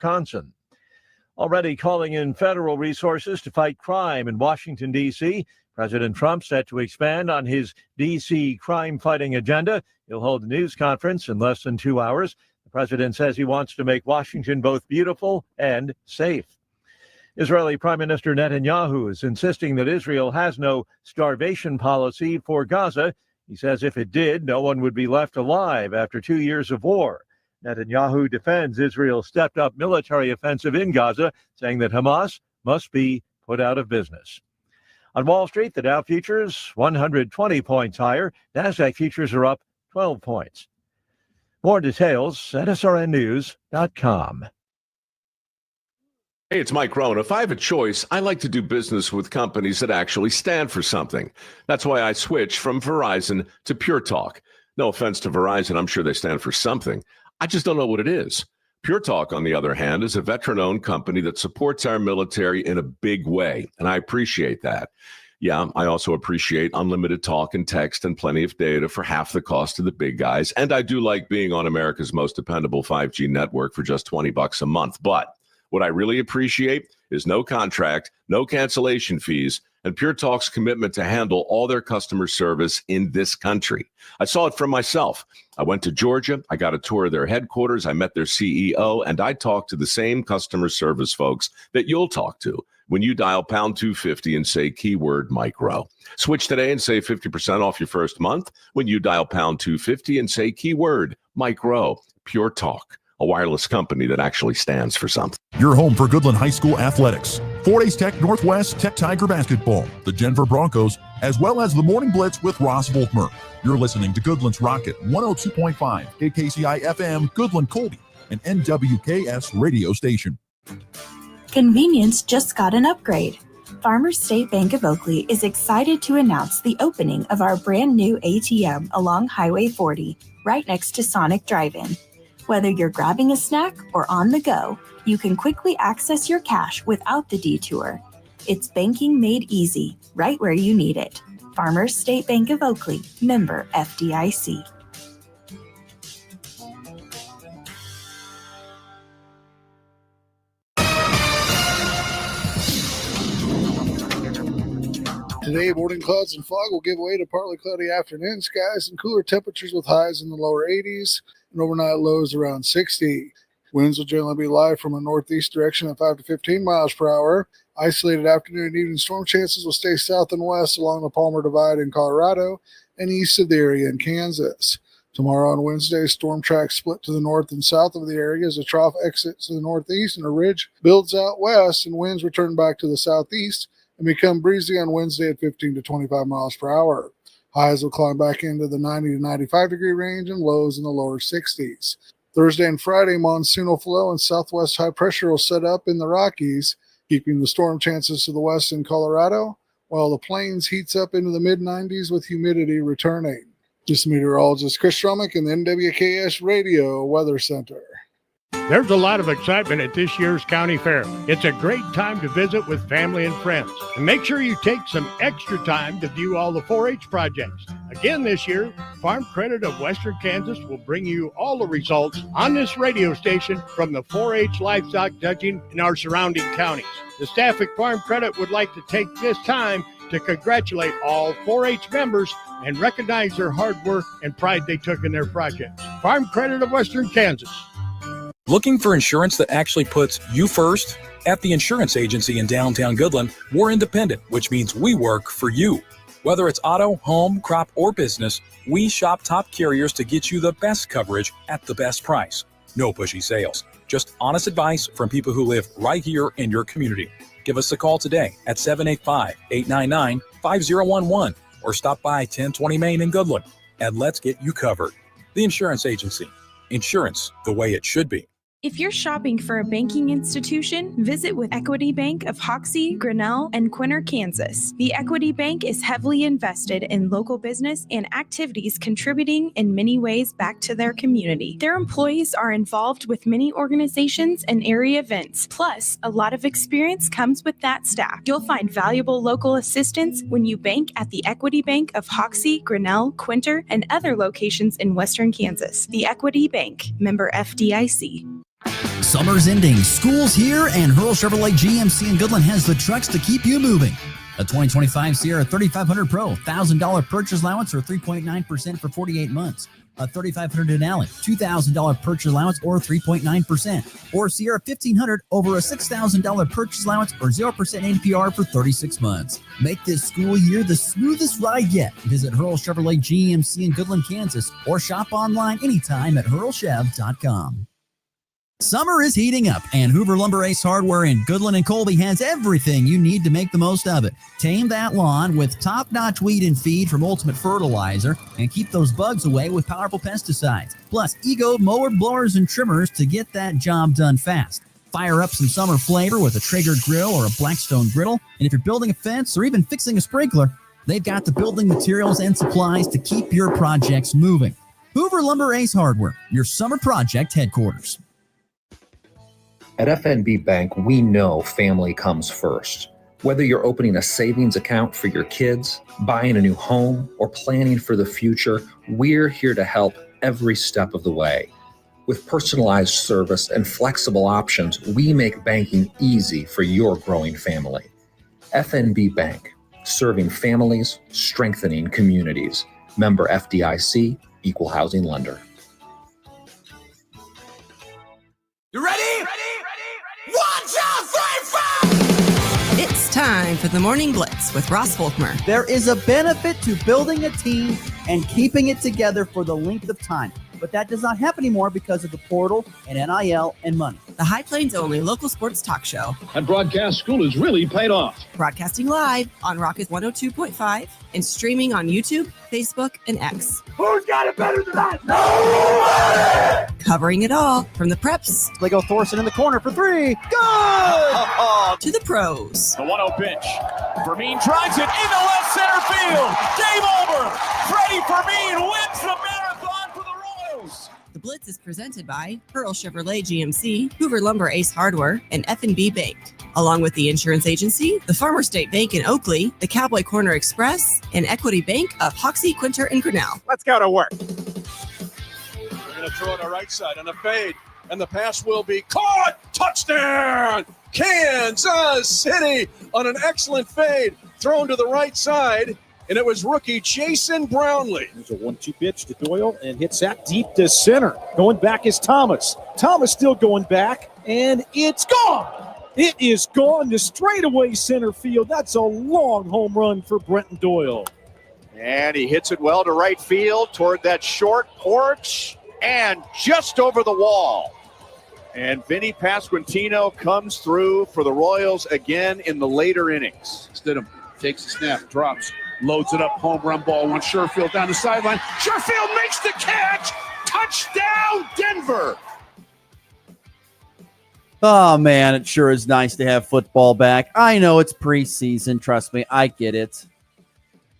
Wisconsin. Already calling in federal resources to fight crime in Washington, D.C., President Trump set to expand on his D.C. crime-fighting agenda. He'll hold a news conference in less than 2 hours. The president says he wants to make Washington both beautiful and safe. Israeli Prime Minister Netanyahu is insisting that Israel has no starvation policy for Gaza. He says if it did, no one would be left alive after 2 years of war. Netanyahu defends Israel's stepped-up military offensive in Gaza, saying that Hamas must be put out of business. On Wall Street, the Dow futures 120 points higher. Nasdaq futures are up 12 points. More details at srnnews.com. Hey, it's Mike Rohn. If I have a choice, I like to do business with companies that actually stand for something. That's why I switched from Verizon to Pure Talk. No offense to Verizon, I'm sure they stand for something. I just don't know what it is. Pure Talk, on the other hand, is a veteran-owned company that supports our military in a big way, and I appreciate that. Yeah, I also appreciate unlimited talk and text and plenty of data for half the cost of the big guys, and I do like being on America's most dependable 5G network for just $20 a month. But what I really appreciate is no contract, no cancellation fees, and Pure Talk's commitment to handle all their customer service in this country. I saw it for myself. I went to Georgia. I got a tour of their headquarters. I met their CEO, and I talked to the same customer service folks that you'll talk to when you dial pound 250 and say keyword Mike Rowe. Switch today and save 50% off your first month when you dial pound 250 and say keyword Mike Rowe. Pure Talk, a wireless company that actually stands for something. Your home for Goodland High School athletics. Fort Hays Tech Northwest Tech Tiger basketball, the Denver Broncos, as well as the Morning Blitz with Ross Volkmer. You're listening to Goodland's Rocket 102.5, KKCI FM, Goodland Colby, an NWKS radio station. Convenience just got an upgrade. Farmers State Bank of Oakley is excited to announce the opening of our brand new ATM along Highway 40, right next to Sonic Drive-In. Whether you're grabbing a snack or on the go, you can quickly access your cash without the detour. It's banking made easy, right where you need it. Farmers State Bank of Oakley, member FDIC. Today, morning clouds and fog will give way to partly cloudy afternoon skies and cooler temperatures with highs in the lower 80s and overnight lows around 60. Winds will generally be light from a northeast direction at 5 to 15 miles per hour. Isolated afternoon and evening storm chances will stay south and west along the Palmer Divide in Colorado and east of the area in Kansas. Tomorrow on Wednesday, storm tracks split to the north and south of the area as a trough exits to the northeast and a ridge builds out west, and winds return back to the southeast and become breezy on Wednesday at 15 to 25 miles per hour. Highs will climb back into the 90 to 95 degree range and lows in the lower 60s. Thursday and Friday, monsoonal flow and southwest high pressure will set up in the Rockies, keeping the storm chances to the west in Colorado, while the plains heats up into the mid-90s with humidity returning. This meteorologist Chris Stromick in the NWKS Radio Weather Center. There's a lot of excitement at this year's county fair. It's a great time to visit with family and friends. And make sure you take some extra time to view all the 4-H projects. Again this year, Farm Credit of Western Kansas will bring you all the results on this radio station from the 4-H livestock judging in our surrounding counties. The staff at Farm Credit would like to take this time to congratulate all 4-H members and recognize their hard work and pride they took in their projects. Farm Credit of Western Kansas. Looking for insurance that actually puts you first? At the insurance agency in downtown Goodland, we're independent, which means we work for you. Whether it's auto, home, crop, or business, we shop top carriers to get you the best coverage at the best price. No pushy sales, just honest advice from people who live right here in your community. Give us a call today at 785-899-5011 or stop by 1020 Main in Goodland, and let's get you covered. The insurance agency. Insurance the way it should be. If you're shopping for a banking institution, visit with Equity Bank of Hoxie, Grinnell, and Quinter, Kansas. The Equity Bank is heavily invested in local business and activities contributing in many ways back to their community. Their employees are involved with many organizations and area events. Plus, a lot of experience comes with that staff. You'll find valuable local assistance when you bank at the Equity Bank of Hoxie, Grinnell, Quinter, and other locations in Western Kansas. The Equity Bank, member FDIC. Summer's ending, school's here, and Hurl Chevrolet GMC in Goodland has the trucks to keep you moving. A 2025 Sierra 3500 Pro, $1,000 purchase allowance or 3.9% for 48 months. A 3500 Denali, $2,000 purchase allowance or 3.9%. Or Sierra 1500 over a $6,000 purchase allowance or 0% APR for 36 months. Make this school year the smoothest ride yet. Visit Hurl Chevrolet GMC in Goodland, Kansas, or shop online anytime at hurlchev.com. Summer is heating up, and Hoover Lumber Ace Hardware in Goodland and Colby has everything you need to make the most of it. Tame that lawn with top-notch weed and feed from Ultimate Fertilizer, and keep those bugs away with powerful pesticides. Plus, Ego mower blowers and trimmers to get that job done fast. Fire up some summer flavor with a Traeger grill or a Blackstone griddle, and if you're building a fence or even fixing a sprinkler, they've got the building materials and supplies to keep your projects moving. Hoover Lumber Ace Hardware, your summer project headquarters. At FNB Bank, we know family comes first. Whether you're opening a savings account for your kids, buying a new home, or planning for the future, we're here to help every step of the way. With personalized service and flexible options, we make banking easy for your growing family. FNB Bank, serving families, strengthening communities. Member FDIC, Equal Housing Lender. You ready? One, 2, 3, 4! It's time for the Morning Blitz with Ross Volkmer. There is a benefit to building a team and keeping it together for the length of time. But that does not happen anymore because of the portal and NIL and money. The High Plains only local sports talk show. And broadcast school has really paid off. Broadcasting live on Rocket 102.5 and streaming on YouTube, Facebook, and X. Who's got it better than that? Nobody! Covering it all from the preps. Lego Thorson in the corner for three. Good! To the pros. The 1-0 pitch. Fermin drives it into left center field. Game over. Freddie Fermin wins the marathon for the Royals. The Blitz is presented by Hurl Chevrolet GMC, Hoover Lumber Ace Hardware, and F&B Bank, along with the Insurance Agency, the Farmer State Bank in Oakley, the Cowboy Corner Express, and Equity Bank of Hoxie, Quinter, and Grinnell. Let's go to work. We're going to throw it on the right side on a fade, and the pass will be caught. Touchdown! Kansas City on an excellent fade, thrown to the right side. And it was rookie Jason Brownlee. There's a 1-2 pitch to Doyle and hits that deep to center. Going back is Thomas. Thomas still going back, and it's gone. It is gone to straightaway center field. That's a long home run for Brenton Doyle. And he hits it well to right field toward that short porch and just over the wall. And Vinny Pasquantino comes through for the Royals again in the later innings. Stidham takes the snap, drops. Loads it up, home run ball, one Sherfield down the sideline. Sherfield makes the catch! Touchdown, Denver! Oh, man, it sure is nice to have football back. I know it's preseason. Trust me, I get it.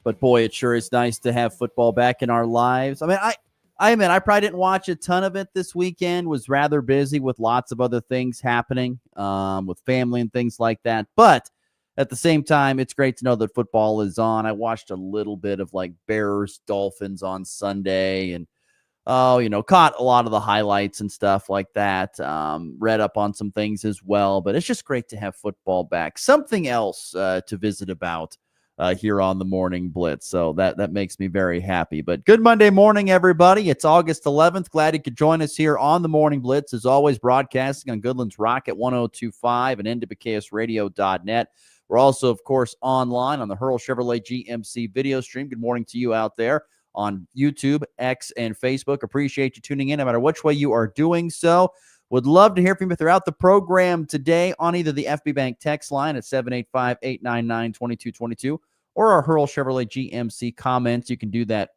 But, boy, it sure is nice to have football back in our lives. I probably didn't watch a ton of it this weekend. Was rather busy with lots of other things happening with family and things like that. But at the same time, it's great to know that football is on. I watched a little bit of like Bears, Dolphins on Sunday and, caught a lot of the highlights and stuff like that. Read up on some things as well, but it's just great to have football back. Something else to visit about here on the Morning Blitz. So that makes me very happy. But good Monday morning, everybody. It's August 11th. Glad you could join us here on the Morning Blitz, as always, broadcasting on Goodland's Rocket 102.5 and NWKSradio.net. We're also, of course, online on the Hurl Chevrolet GMC video stream. Good morning to you out there on YouTube, X, and Facebook. Appreciate you tuning in no matter which way you are doing so. Would love to hear from you throughout the program today on either the FB Bank text line at 785-899-2222 or our Hurl Chevrolet GMC comments. You can do that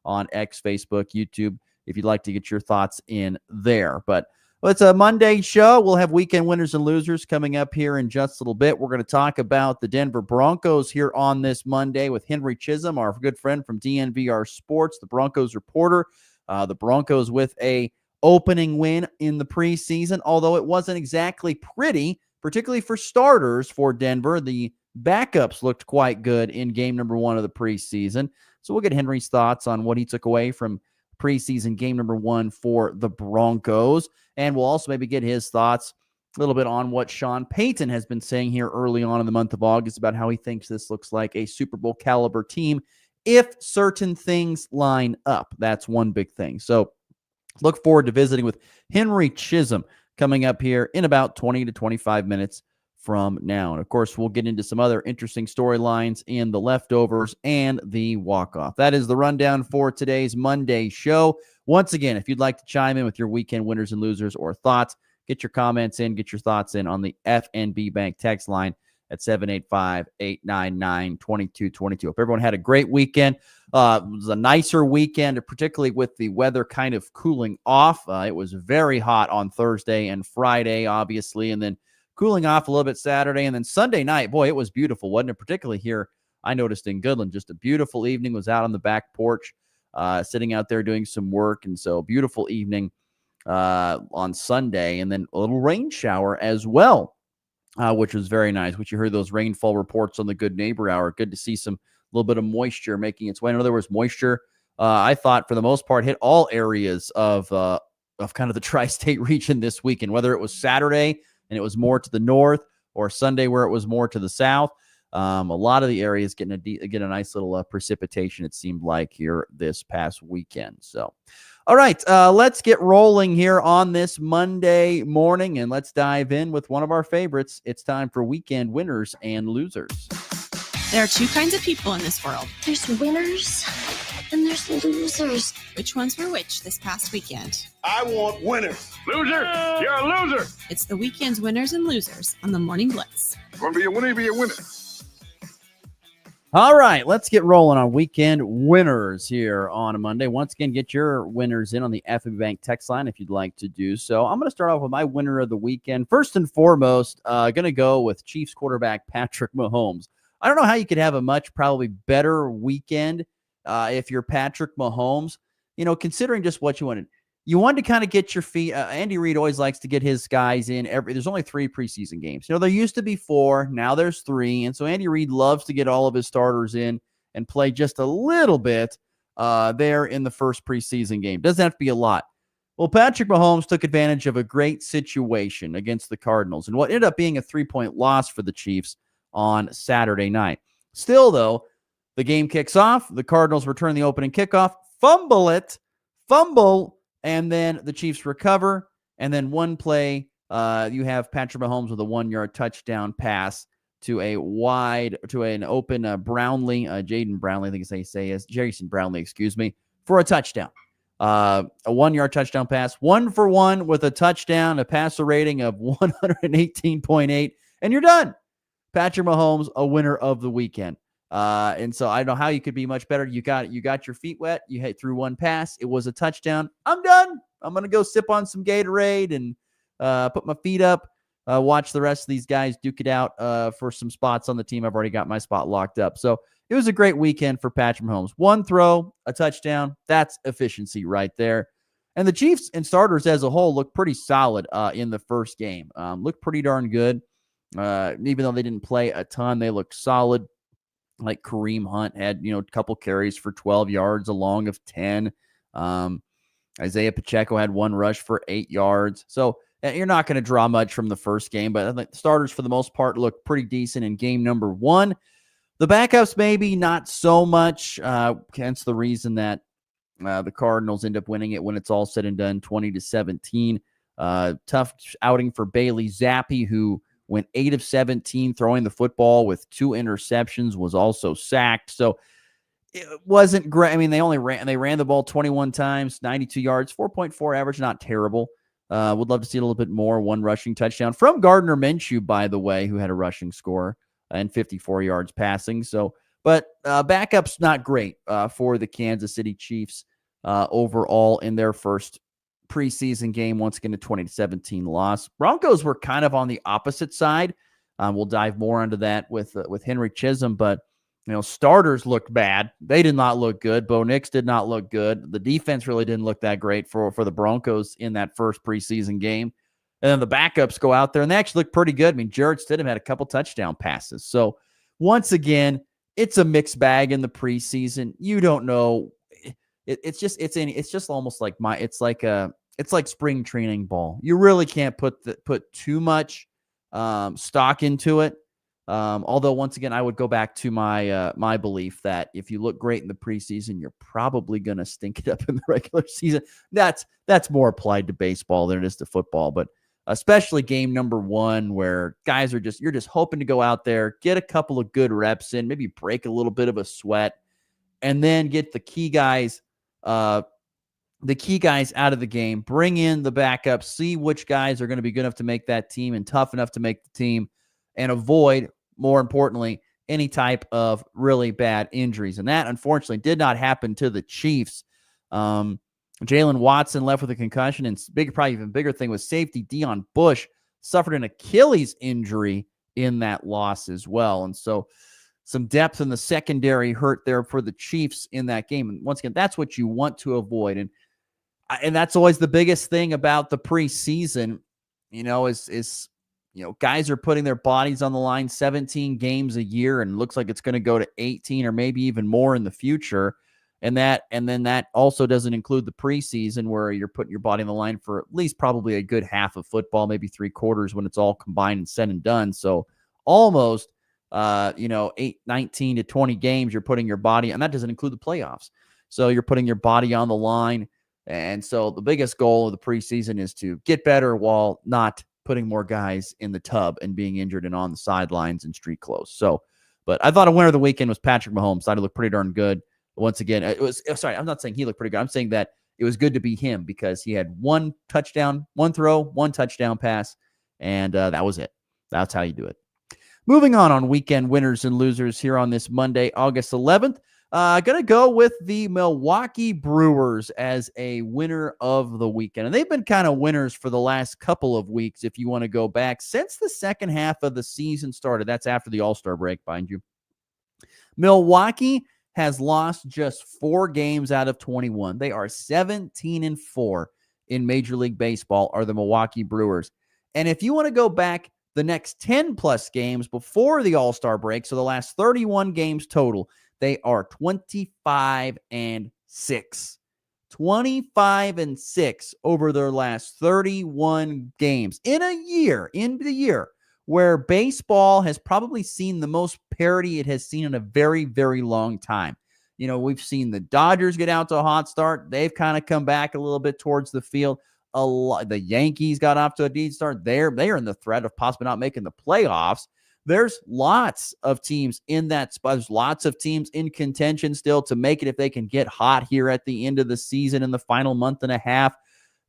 on X, Facebook, YouTube if you'd like to get your thoughts in there. But it's a Monday show. We'll have weekend winners and losers coming up here in just a little bit. We're going to talk about the Denver Broncos here on this Monday with Henry Chisholm, our good friend from DNVR Sports, the Broncos reporter. The Broncos with a opening win in the preseason, although it wasn't exactly pretty, particularly for starters for Denver. The backups looked quite good in game number 1 of the preseason. So we'll get Henry's thoughts on what he took away from preseason game number 1 for the Broncos. And we'll also maybe get his thoughts a little bit on what Sean Payton has been saying here early on in the month of August about how he thinks this looks like a Super Bowl caliber team if certain things line up. That's one big thing. So look forward to visiting with Henry Chisholm coming up here in about 20 to 25 minutes from now. And of course, we'll get into some other interesting storylines in the leftovers and the walk-off. That is the rundown for today's Monday show. Once again, if you'd like to chime in with your weekend winners and losers or thoughts, get your comments in, get your thoughts in on the FNB Bank text line at 785-899-2222. Hope everyone had a great weekend. It was a nicer weekend, particularly with the weather kind of cooling off. It was very hot on Thursday and Friday, obviously, and then cooling off a little bit Saturday. And then Sunday night, boy, it was beautiful, wasn't it? Particularly here, I noticed in Goodland, just a beautiful evening. Was out on the back porch, sitting out there doing some work. And so beautiful evening on Sunday, and then a little rain shower as well, which was very nice, which you heard those rainfall reports on the Good Neighbor Hour. Good to see some little bit of moisture making its way. In other words, moisture, I thought for the most part, hit all areas of kind of the tri-state region this weekend, whether it was Saturday and it was more to the north, or Sunday where it was more to the south. A lot of the areas getting a nice little precipitation, it seemed like, here this past weekend. So, all right, let's get rolling here on this Monday morning, and let's dive in with one of our favorites. It's time for weekend winners and losers. There are two kinds of people in this world. There's winners and there's losers. Which ones were which this past weekend? I want winners. Loser! You're a loser! It's the weekend's winners and losers on the Morning Blitz. Want to be a winner, be a winner. All right, let's get rolling on weekend winners here on a Monday. Once again, get your winners in on the FNB Bank text line if you'd like to do so. I'm going to start off with my winner of the weekend. First and foremost, going to go with Chiefs quarterback Patrick Mahomes. I don't know how you could have a much probably better weekend if you're Patrick Mahomes, considering just what you wanted. You wanted to kind of get your feet. Andy Reid always likes to get his guys in. There's only 3 preseason games. There used to be 4. Now there's 3. And so Andy Reid loves to get all of his starters in and play just a little bit there in the first preseason game. Doesn't have to be a lot. Well, Patrick Mahomes took advantage of a great situation against the Cardinals and what ended up being a 3-point loss for the Chiefs on Saturday night. Still, though, the game kicks off. The Cardinals return the opening kickoff, fumble, and then the Chiefs recover. And then one play, you have Patrick Mahomes with a 1-yard touchdown pass to an open Brownlee, Jaden Brownlee, I think they say is Jason Brownlee, for a touchdown. A 1-yard touchdown pass, 1-for-1 with a touchdown, a passer rating of 118.8, and you're done. Patrick Mahomes, a winner of the weekend. And so I don't know how you could be much better. You got your feet wet. You hit through one pass. It was a touchdown. I'm done. I'm going to go sip on some Gatorade and put my feet up, watch the rest of these guys duke it out for some spots on the team. I've already got my spot locked up. So it was a great weekend for Patrick Mahomes. 1 throw, a touchdown. That's efficiency right there. And the Chiefs and starters as a whole looked pretty solid in the first game. Looked pretty darn good. Even though they didn't play a ton, they looked solid. Like Kareem Hunt had, a couple carries for 12 yards, a long of 10. Isaiah Pacheco had 1 rush for 8 yards. So you're not going to draw much from the first game, but I think the starters for the most part looked pretty decent in game number 1. The backups maybe not so much. Hence the reason that the Cardinals end up winning it when it's all said and done, 20-17. Tough outing for Bailey Zappi, who went 8 of 17 throwing the football with 2 interceptions, was also sacked. So it wasn't great. I mean, they ran the ball 21 times, 92 yards, 4.4 average, not terrible. Would love to see a little bit more. 1 rushing touchdown from Gardner Minshew, by the way, who had a rushing score and 54 yards passing. So, but backups not great for the Kansas City Chiefs overall in their first preseason game. Once again, a 20-17 loss. Broncos were kind of on the opposite side. We'll dive more into that with Henry Chisholm, but starters looked bad. They did not look good. Bo Nix did not look good. The defense really didn't look that great for the Broncos in that first preseason game. And then the backups go out there and they actually look pretty good. I mean, Jared Stidham had a couple touchdown passes. So once again, it's a mixed bag in the preseason. You don't know. it's just almost like it's like spring training ball. You really can't put too much stock into it. Although once again, I would go back to my belief that if you look great in the preseason, you're probably going to stink it up in the regular season. That's more applied to baseball than it is to football, but especially game number 1, where guys you're just hoping to go out there, get a couple of good reps in, maybe break a little bit of a sweat, and then get the key guys out of the game, bring in the backup, see which guys are going to be good enough to make that team and tough enough to make the team, and avoid, more importantly, any type of really bad injuries. And that, unfortunately, did not happen to the Chiefs. Jalen Watson left with a concussion, and probably even bigger thing was safety Deion Bush suffered an Achilles injury in that loss as well. And so some depth in the secondary hurt there for the Chiefs in that game. And once again, that's what you want to avoid. And that's always the biggest thing about the preseason, is guys are putting their bodies on the line 17 games a year, and looks like it's going to go to 18 or maybe even more in the future. And then that also doesn't include the preseason, where you're putting your body on the line for at least probably a good half of football, maybe 3/4 when it's all combined and said and done. So almost, 19 to 20 games, you're putting your body, and that doesn't include the playoffs. So you're putting your body on the line. And so the biggest goal of the preseason is to get better while not putting more guys in the tub and being injured and on the sidelines in street clothes. So, but I thought a winner of the weekend was Patrick Mahomes. Thought he looked pretty darn good. Once again, I'm not saying he looked pretty good. I'm saying that it was good to be him, because he had 1 touchdown, 1 throw, 1 touchdown pass, and that was it. That's how you do it. Moving on weekend winners and losers here on this Monday, August 11th. Going to go with the Milwaukee Brewers as a winner of the weekend. And they've been kind of winners for the last couple of weeks, if you want to go back, since the second half of the season started. That's after the All-Star break, mind you. Milwaukee has lost just 4 games out of 21. They are 17-4 in Major League Baseball, are the Milwaukee Brewers. And if you want to go back the next 10-plus games before the All-Star break, so the last 31 games total, they are 25-6. 25-6 over their last 31 games in the year where baseball has probably seen the most parity it has seen in a very, very long time. We've seen the Dodgers get out to a hot start. They've kind of come back a little bit towards the field. The Yankees got off to a decent start. They're in the threat of possibly not making the playoffs. There's lots of teams in that spot. There's lots of teams in contention still to make it if they can get hot here at the end of the season in the final month and a half.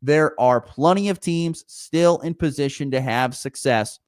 There are plenty of teams still in position to have success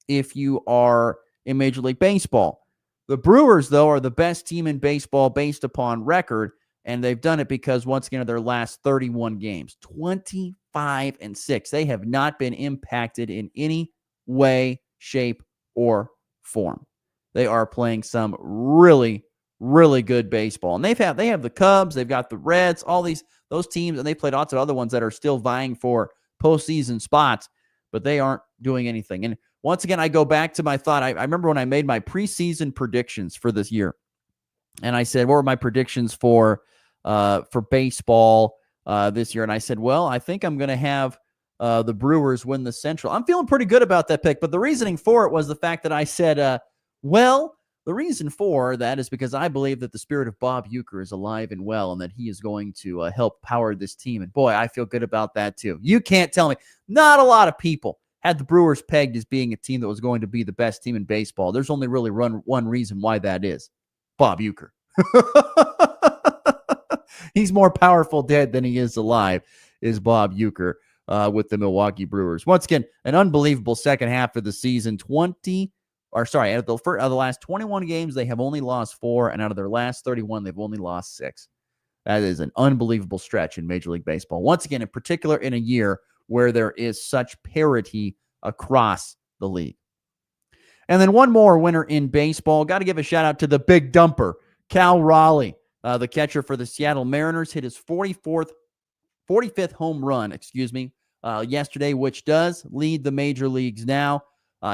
if you are in Major League Baseball. The Brewers, though, are the best team in baseball based upon record, and they've done it because, once again, of their last 31 games, 25-6. They have not been impacted in any way, shape, or form. They are playing some really, really good baseball. And they have the Cubs, they've got the Reds, all those teams, and they played lots of other ones that are still vying for postseason spots, but they aren't doing anything. And once again, I go back to my thought. I remember when I made my preseason predictions for this year, and I said, what were my predictions for baseball this year? And I said, well, I think I'm going to have the Brewers win the Central. I'm feeling pretty good about that pick, but the reasoning for it was the fact that I said, the reason for that is because I believe that the spirit of Bob Uecker is alive and well, and that he is going to help power this team. And boy, I feel good about that too. You can't tell me. Not a lot of people had the Brewers pegged as being a team that was going to be the best team in baseball. There's only really one reason why that is. Bob Uecker. He's more powerful dead than he is alive, is Bob Uecker with the Milwaukee Brewers. Once again, an unbelievable second half of the season. Out of the last 21 games, they have only lost 4, and out of their last 31, they've only lost 6. That is an unbelievable stretch in Major League Baseball. Once again, in particular, in a year where there is such parity across the league. And then one more winner in baseball. Got to give a shout out to the big dumper, Cal Raleigh, the catcher for the Seattle Mariners, hit his 45th home run, yesterday, which does lead the major leagues now.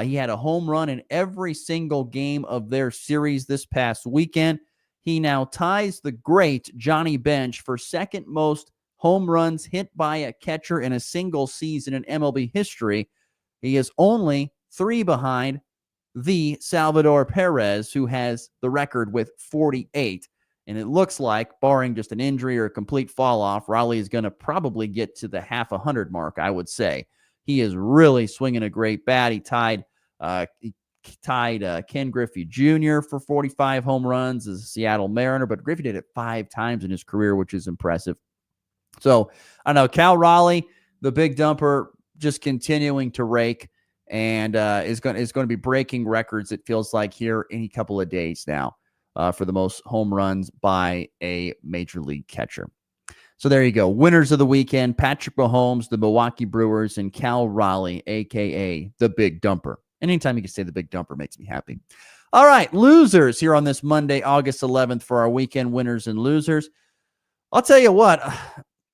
He had a home run in every single game of their series this past weekend. he now ties the great Johnny Bench for second most home runs hit by a catcher in a single season in MLB history. He is only 3 behind the Salvador Perez, who has the record with 48. And it looks like, barring just an injury or a complete fall off, Raleigh is going to probably get to the half 100 mark, I would say. He is really swinging a great bat. He tied Ken Griffey Jr. for 45 home runs as a Seattle Mariner, but Griffey did it 5 times in his career, which is impressive. So, I know Cal Raleigh, the big dumper, just continuing to rake, and is going to be breaking records, it feels like, here any couple of days now for the most home runs by a major league catcher. So there you go. Winners of the weekend, Patrick Mahomes, the Milwaukee Brewers, and Cal Raleigh, a.k.a. the Big Dumper. Anytime you can say the Big Dumper makes me happy. All right, losers here on this Monday, August 11th for our weekend winners and losers. I'll tell you what,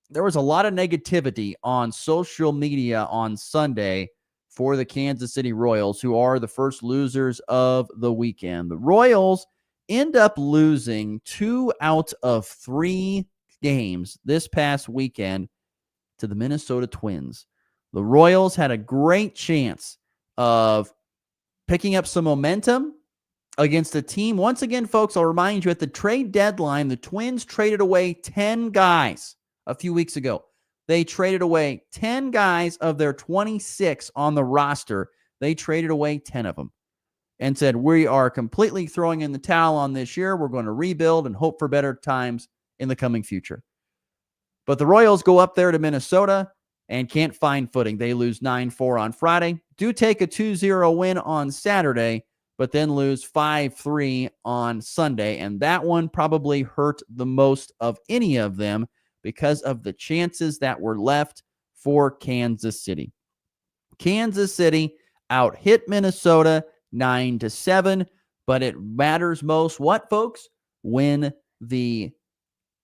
there was a lot of negativity on social media on Sunday for the Kansas City Royals, who are the first losers of the weekend. The Royals end up losing 2 out of 3 games this past weekend to the Minnesota Twins. The Royals had a great chance of picking up some momentum against a team. Once again, folks, I'll remind you, at the trade deadline, the Twins traded away 10 guys a few weeks ago. They traded away 10 guys of their 26 on the roster. They traded away 10 of them and said, we are completely throwing in the towel on this year. We're going to rebuild and hope for better times in the coming future. But the Royals go up there to Minnesota and can't find footing. They lose 9-4 on Friday, do take a 2-0 win on Saturday, but then lose 5-3 on Sunday. And that one probably hurt the most of any of them because of the chances that were left for Kansas City. Kansas City out-hit Minnesota 9-7, but it matters most what, folks? When the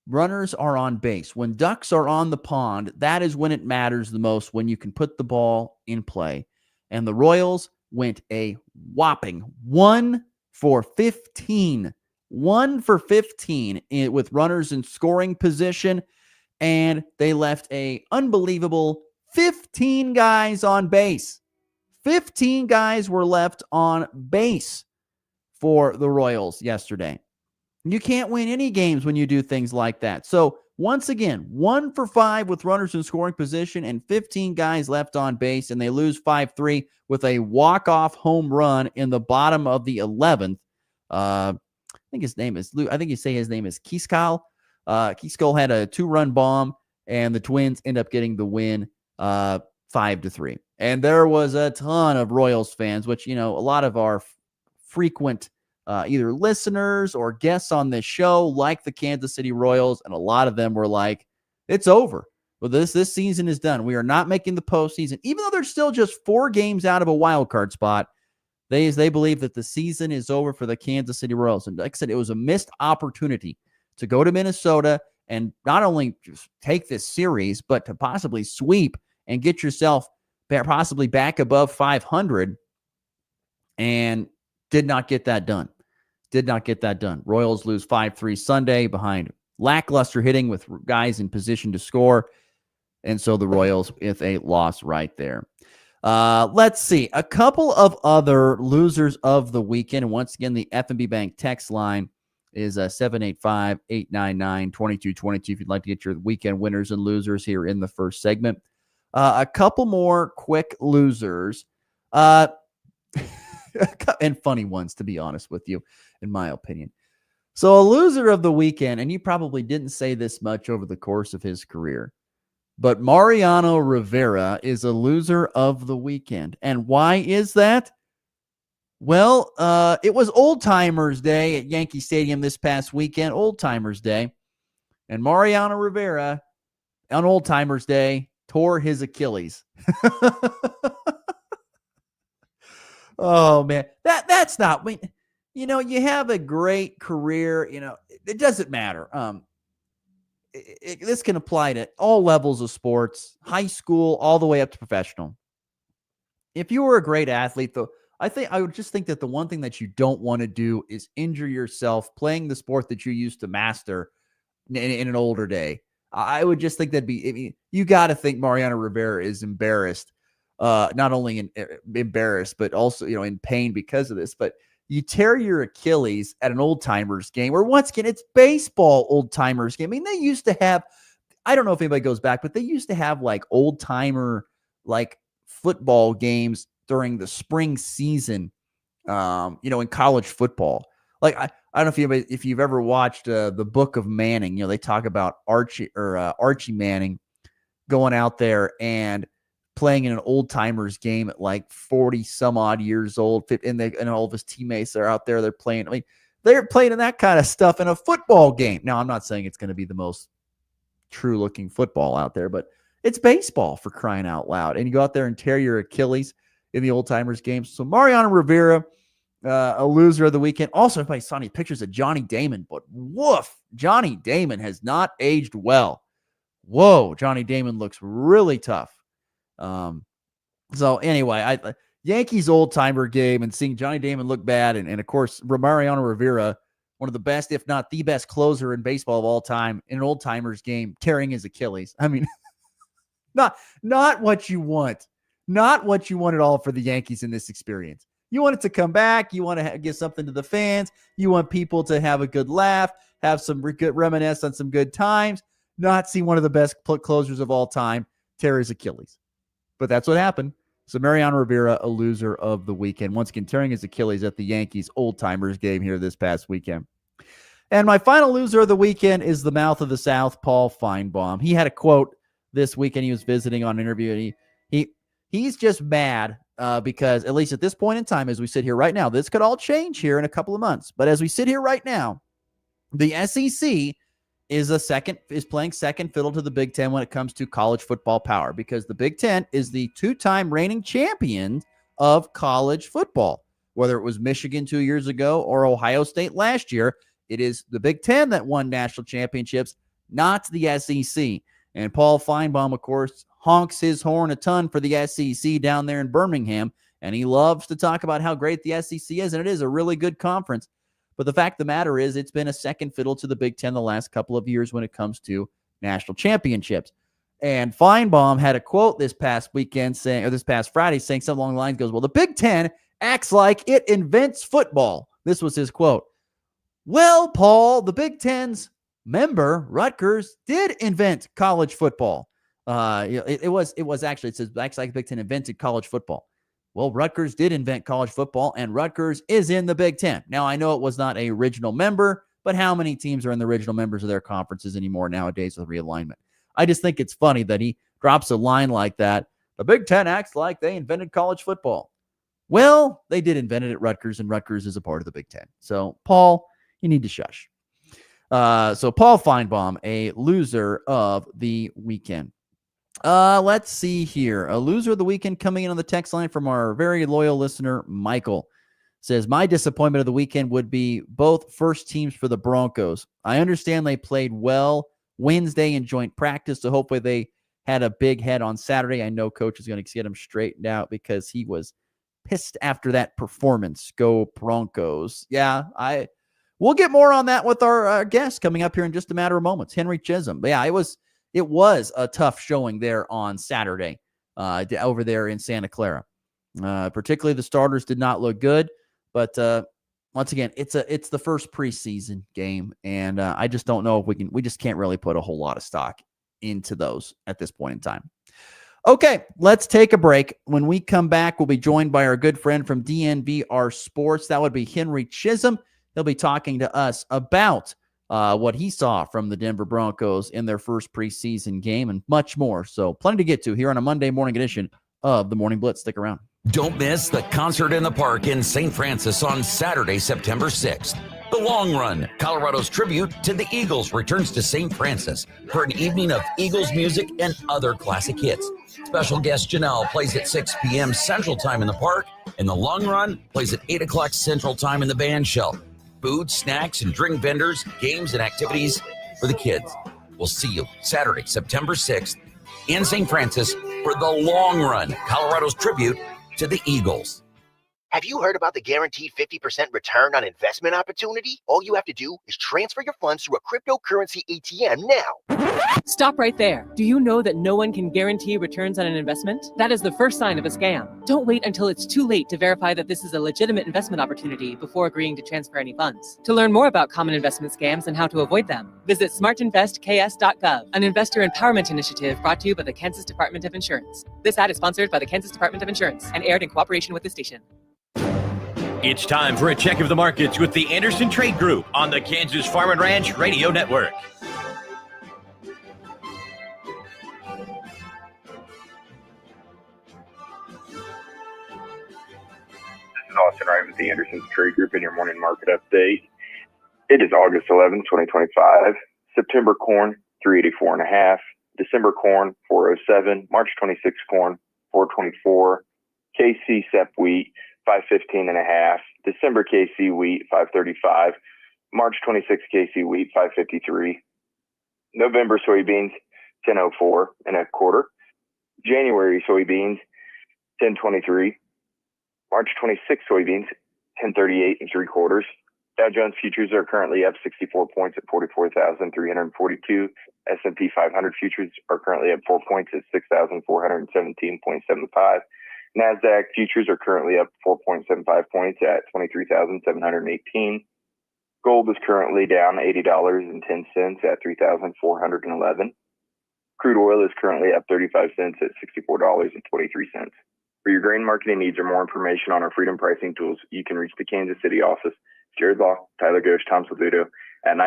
runners are on base, when ducks are on the pond, that is when it matters the most, when you can put the ball in play. And the Royals went a whopping 1 for 15. 1 for 15 with runners in scoring position, and they left a unbelievable 15 guys on base. 15 guys were left on base for the Royals yesterday. You can't win any games when you do things like that. So once again, 1 for 5 with runners in scoring position and 15 guys left on base, and they lose 5-3 with a walk-off home run in the bottom of the 11th. I think his name is Kiskal. Kiskal had a 2-run bomb, and the Twins end up getting the win 5-3. And there was a ton of Royals fans, which, a lot of our frequent either listeners or guests on this show like the Kansas City Royals, and a lot of them were like, it's over. Well, this season is done. We are not making the postseason. Even though they're still just 4 games out of a wild card spot, they believe that the season is over for the Kansas City Royals. And like I said, it was a missed opportunity to go to Minnesota and not only just take this series, but to possibly sweep and get yourself possibly back above 500, and did not get that done. Royals lose 5-3 Sunday behind lackluster hitting with guys in position to score. And so the Royals with a loss right there. Let's see. A couple of other losers of the weekend. And once again, the F&B Bank text line is 785-899-2222 if you'd like to get your weekend winners and losers here in the first segment. A couple more quick losers. And funny ones, to be honest with you, in my opinion. So a loser of the weekend, and you probably didn't say this much over the course of his career, but Mariano Rivera is a loser of the weekend. And why is that? Well, it was Old Timers Day at Yankee Stadium this past weekend, Old Timers Day. And Mariano Rivera, on Old Timers Day, tore his Achilles. Oh, man. That's not... you have a great career. It doesn't matter. This can apply to all levels of sports, high school, all the way up to professional. If you were a great athlete, though, I would just think that the one thing that you don't want to do is injure yourself playing the sport that you used to master in an older day. I would just think you got to think Mariano Rivera is embarrassed, not only embarrassed, but also, in pain because of this. But you tear your Achilles at an old timers game, or once again, it's baseball old timers game. I mean, they used to have, I don't know if anybody goes back, but they used to have like old timer, like football games during the spring season, in college football. Like, I don't know if you've ever watched the Book of Manning. They talk about Archie Manning going out there and playing in an old timers game at like 40 some odd years old, and all of his teammates are out there. They're playing. I mean, they're playing in that kind of stuff in a football game. Now, I'm not saying it's going to be the most true looking football out there, but it's baseball, for crying out loud. And you go out there and tear your Achilles in the old timers games. So Mariano Rivera, a loser of the weekend. Also, everybody saw any pictures of Johnny Damon, but woof, Johnny Damon has not aged well. Whoa, Johnny Damon looks really tough. So anyway, Yankees old timer game and seeing Johnny Damon look bad, and of course Mariano Rivera, one of the best, if not the best closer in baseball of all time, in an old timers game, tearing his Achilles. I mean, not what you want. Not what you want at all for the Yankees in this experience. You want it to come back. You want to give something to the fans. You want people to have a good laugh, have some good reminisce on some good times, not see one of the best closers of all time tear his Achilles. But that's what happened. So Mariano Rivera, a loser of the weekend, once again tearing his Achilles at the Yankees old-timers game here this past weekend. And my final loser of the weekend is the mouth of the South, Paul Feinbaum. He had a quote this weekend. He was visiting on an interview, and he's just mad because, at least at this point in time, as we sit here right now, this could all change here in a couple of months. But as we sit here right now, the SEC is playing second fiddle to the Big Ten when it comes to college football power, because the Big Ten is the two-time reigning champion of college football. Whether it was Michigan 2 years ago or Ohio State last year, it is the Big Ten that won national championships, not the SEC. And Paul Feinbaum, of course, honks his horn a ton for the SEC down there in Birmingham, and he loves to talk about how great the SEC is, and it is a really good conference. But the fact of the matter is, it's been a second fiddle to the Big Ten the last couple of years when it comes to national championships. And Feinbaum had a quote this past Friday saying something along the lines goes, well, the Big Ten acts like it invents football. This was his quote. Well, Paul, the Big Ten's member, Rutgers, did invent college football. It says acts like the Big Ten invented college football. Well, Rutgers did invent college football, and Rutgers is in the Big Ten. Now, I know it was not an original member, but how many teams are in the original members of their conferences anymore nowadays with realignment? I just think it's funny that he drops a line like that. The Big Ten acts like they invented college football. Well, they did invent it at Rutgers, and Rutgers is a part of the Big Ten. So, Paul, you need to shush. So, Paul Feinbaum, a loser of the weekend. Let's see here. A loser of the weekend coming in on the text line from our very loyal listener, Michael, says, my disappointment of the weekend would be both first teams for the Broncos. I understand they played well Wednesday in joint practice, so hopefully they had a big head on Saturday. I know coach is going to get him straightened out because he was pissed after that performance. Go Broncos. Yeah, we'll get more on that with our guest coming up here in just a matter of moments, Henry Chisholm. But yeah, it was a tough showing there on Saturday over there in Santa Clara. Particularly the starters did not look good, but once again, it's the first preseason game, and I just don't know if we just can't really put a whole lot of stock into those at this point in time. Okay, let's take a break. When we come back, we'll be joined by our good friend from DNVR Sports. That would be Henry Chisholm. He'll be talking to us about what he saw from the Denver Broncos in their first preseason game and much more. So plenty to get to here on a Monday morning edition of the Morning Blitz. Stick around. Don't miss the Concert in the Park in St. Francis on Saturday, September 6th. The Long Run, Colorado's tribute to the Eagles, returns to St. Francis for an evening of Eagles music and other classic hits. Special guest Janelle plays at 6 p.m. Central Time in the park, and The Long Run plays at 8 o'clock Central Time in the band shell. Food, snacks, and drink vendors, games, and activities for the kids. We'll see you Saturday, September 6th in St. Francis for The Long Run, Colorado's tribute to the Eagles. Have you heard about the guaranteed 50% return on investment opportunity? All you have to do is transfer your funds through a cryptocurrency ATM now. Stop right there. Do you know that no one can guarantee returns on an investment? That is the first sign of a scam. Don't wait until it's too late to verify that this is a legitimate investment opportunity before agreeing to transfer any funds. To learn more about common investment scams and how to avoid them, visit smartinvestks.gov, an investor empowerment initiative brought to you by the Kansas Department of Insurance. This ad is sponsored by the Kansas Department of Insurance and aired in cooperation with the station. It's time for a check of the markets with the Anderson Trade Group on the Kansas Farm and Ranch Radio Network. Austin Wright with the Anderson Trade Group in your morning market update. It is August 11, 2025. September corn, 384.5. December corn, 407. March 26 corn, 424. KC Sep wheat, 515.5. December KC wheat, 535. March 26 KC wheat, 553. November soybeans, 1004 and a quarter. January soybeans, 1023. March 26 soybeans, 1038 and three quarters. Dow Jones futures are currently up 64 points at 44,342. S&P 500 futures are currently up 4 points at 6,417.75. NASDAQ futures are currently up 4.75 points at 23,718. Gold is currently down $80.10 at 3,411. Crude oil is currently up 35 cents at $64.23. For your grain marketing needs or more information on our freedom pricing tools, you can reach the Kansas City office, Jared Law, Tyler Ghosh, Tom Saludo at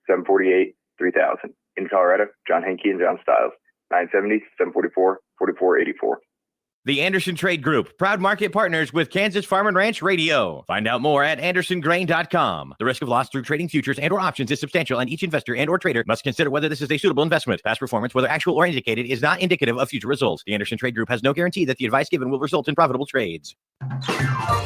913-748-3000. In Colorado, John Henke and John Stiles, 970-744-4484. The Anderson Trade Group, proud market partners with Kansas Farm and Ranch Radio. Find out more at andersongrain.com. The risk of loss through trading futures and or options is substantial, and each investor and or trader must consider whether this is a suitable investment. Past performance, whether actual or indicated, is not indicative of future results. The Anderson Trade Group has no guarantee that the advice given will result in profitable trades.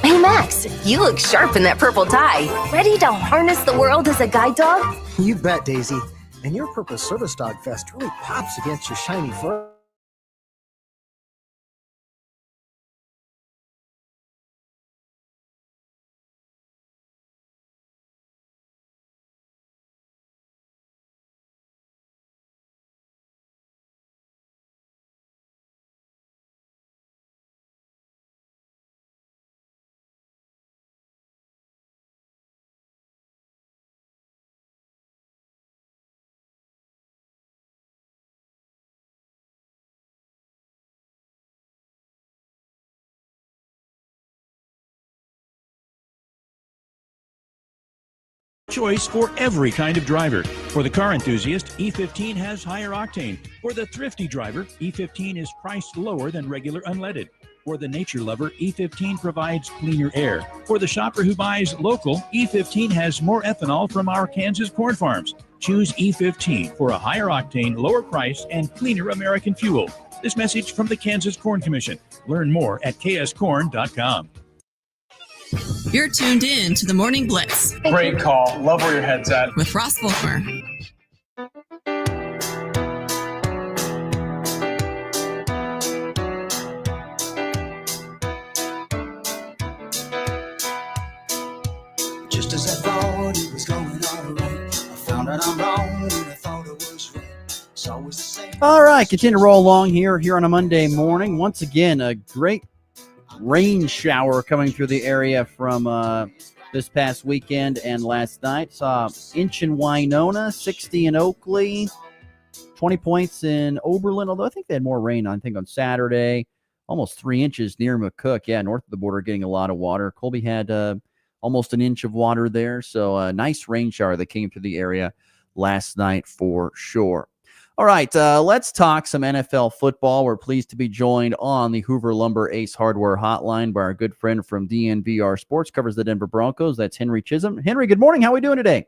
Hey Max, you look sharp in that purple tie. Ready to harness the world as a guide dog? You bet, Daisy. And your purple service dog vest really pops against your shiny fur. Choice for every kind of driver. For the car enthusiast, E15 has higher octane. For the thrifty driver, E15 is priced lower than regular unleaded. For the nature lover, E15 provides cleaner air. For the shopper who buys local, E15 has more ethanol from our Kansas corn farms. Choose E15 for a higher octane, lower price, and cleaner American fuel. This message from the Kansas Corn Commission. Learn more at kscorn.com. You're tuned in to the Morning Blitz. Great call. Love where your head's at. With Ross Volkmer. Just as I thought it was going all right, I found out I'm wrong and I thought it was right. It's always the same. All right, continue to roll along here on a Monday morning. Once again, a great rain shower coming through the area from this past weekend and last night. Saw inch in Winona, 60 in Oakley, 20 points in Oberlin, although I think they had more rain, I think, on Saturday. Almost 3 inches near McCook. Yeah, north of the border getting a lot of water. Colby had almost an inch of water there, so a nice rain shower that came through the area last night for sure. All right, let's talk some NFL football. We're pleased to be joined on the Hoover Lumber Ace Hardware Hotline by our good friend from DNVR Sports, covers the Denver Broncos. That's Henry Chisholm. Henry, good morning. How are we doing today?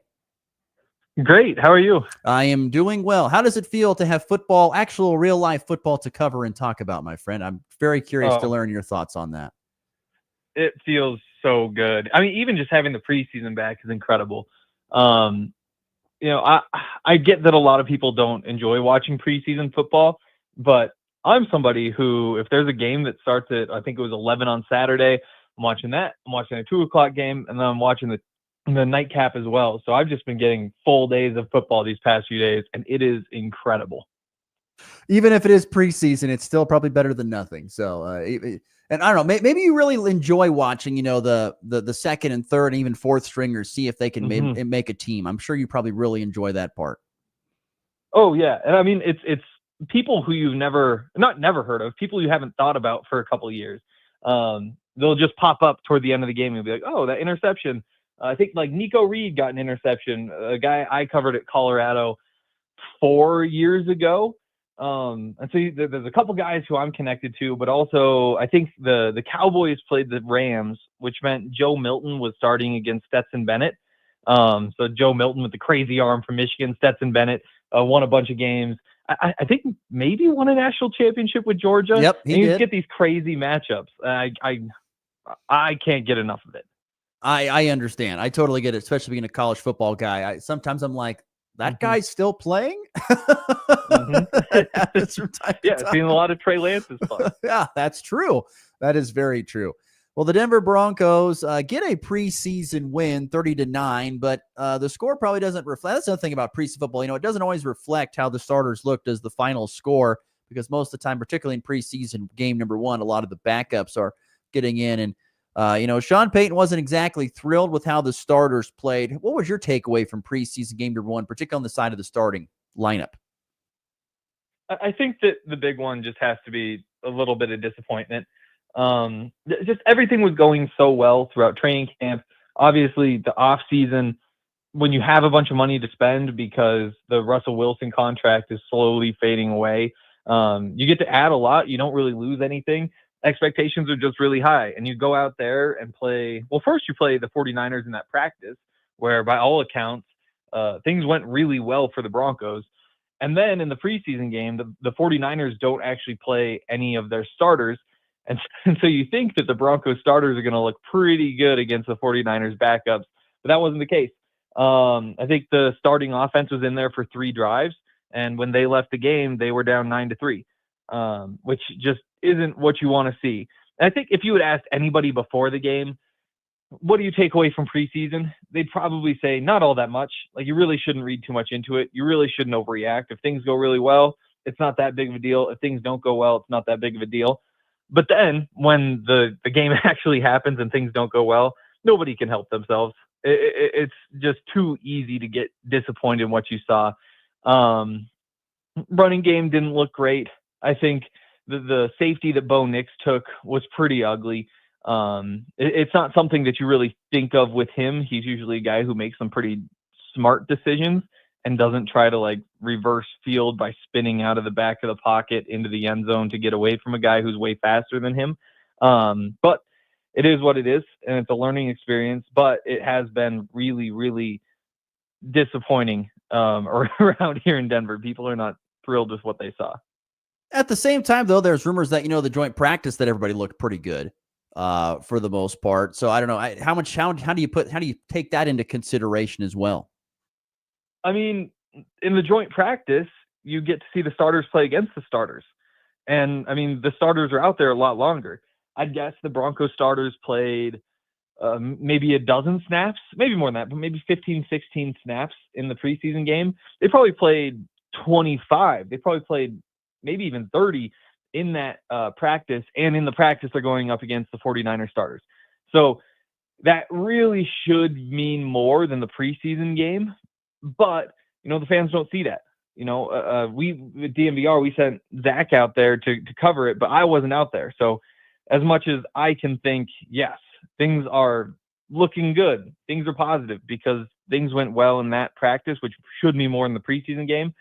Great. How are you? I am doing well. How does it feel to have football, actual real-life football to cover and talk about, my friend? I'm very curious to learn your thoughts on that. It feels so good. I mean, even just having the preseason back is incredible. You know, I get that a lot of people don't enjoy watching preseason football, but I'm somebody who, if there's a game that starts at, I think it was 11 on Saturday, I'm watching that. I'm watching a 2 o'clock game, and then I'm watching the nightcap as well. So I've just been getting full days of football these past few days, and it is incredible. Even if it is preseason, it's still probably better than nothing. So, and I don't know, maybe you really enjoy watching, the second and third and even fourth stringers, see if they can make a team. I'm sure you probably really enjoy that part. Oh yeah. And I mean, it's people who you've never heard of, people you haven't thought about for a couple of years. They'll just pop up toward the end of the game and be like, oh, that interception. I think like Nico Reed got an interception, a guy I covered at Colorado 4 years ago. And so there's a couple guys who I'm connected to, but also I think the Cowboys played the Rams, which meant Joe Milton was starting against Stetson Bennett. So Joe Milton with the crazy arm from Michigan, Stetson Bennett won a bunch of games. I think maybe won a national championship with Georgia. Yep, he did. You get these crazy matchups. I can't get enough of it. I understand. I totally get it, especially being a college football guy. Sometimes I'm like, that guy's still playing? It happens from time to time. Seeing a lot of Trey Lance's fun. Yeah, that's true. That is very true. Well, the Denver Broncos get a preseason win, 30-9, but the score probably doesn't reflect. That's another thing about preseason football. It doesn't always reflect how the starters looked as the final score, because most of the time, particularly in preseason game number one, a lot of the backups are getting in. And, Sean Payton wasn't exactly thrilled with how the starters played. What was your takeaway from preseason game number one, particularly on the side of the starting lineup? I think that the big one just has to be a little bit of disappointment. Just everything was going so well throughout training camp. Obviously, the off season, when you have a bunch of money to spend because the Russell Wilson contract is slowly fading away, you get to add a lot. You don't really lose anything. Expectations are just really high, and you go out there and play. Well, first you play the 49ers in that practice, where by all accounts, things went really well for the Broncos. And then in the preseason game, the 49ers don't actually play any of their starters. And so you think that the Broncos starters are going to look pretty good against the 49ers backups, but that wasn't the case. I think the starting offense was in there for 3 drives, and when they left the game, they were down 9-3, which just isn't what you want to see. And I think if you had asked anybody before the game, what do you take away from preseason? They'd probably say not all that much. Like, you really shouldn't read too much into it. You really shouldn't overreact. If things go really well, it's not that big of a deal. If things don't go well, it's not that big of a deal. But then when the game actually happens and things don't go well, nobody can help themselves. It's just too easy to get disappointed in what you saw. Running game didn't look great. I think the safety that Bo Nix took was pretty ugly. It's not something that you really think of with him. He's usually a guy who makes some pretty smart decisions and doesn't try to reverse field by spinning out of the back of the pocket into the end zone to get away from a guy who's way faster than him. But it is what it is, and it's a learning experience, but it has been really, really disappointing around here in Denver. People are not thrilled with what they saw. At the same time, though, there's rumors that, the joint practice that everybody looked pretty good for the most part. So I don't know how do you take that into consideration as well? I mean, in the joint practice, you get to see the starters play against the starters. And I mean, the starters are out there a lot longer. I'd guess the Broncos starters played maybe a dozen snaps, maybe more than that, but maybe 15, 16 snaps in the preseason game. They probably played 25. They probably played maybe even 30 in that practice. And in the practice, they're going up against the 49er starters. So that really should mean more than the preseason game. But, the fans don't see that. We with DMVR, we sent Zach out there to cover it, but I wasn't out there. So as much as I can think, yes, things are looking good, things are positive because things went well in that practice, which should mean more in the preseason game.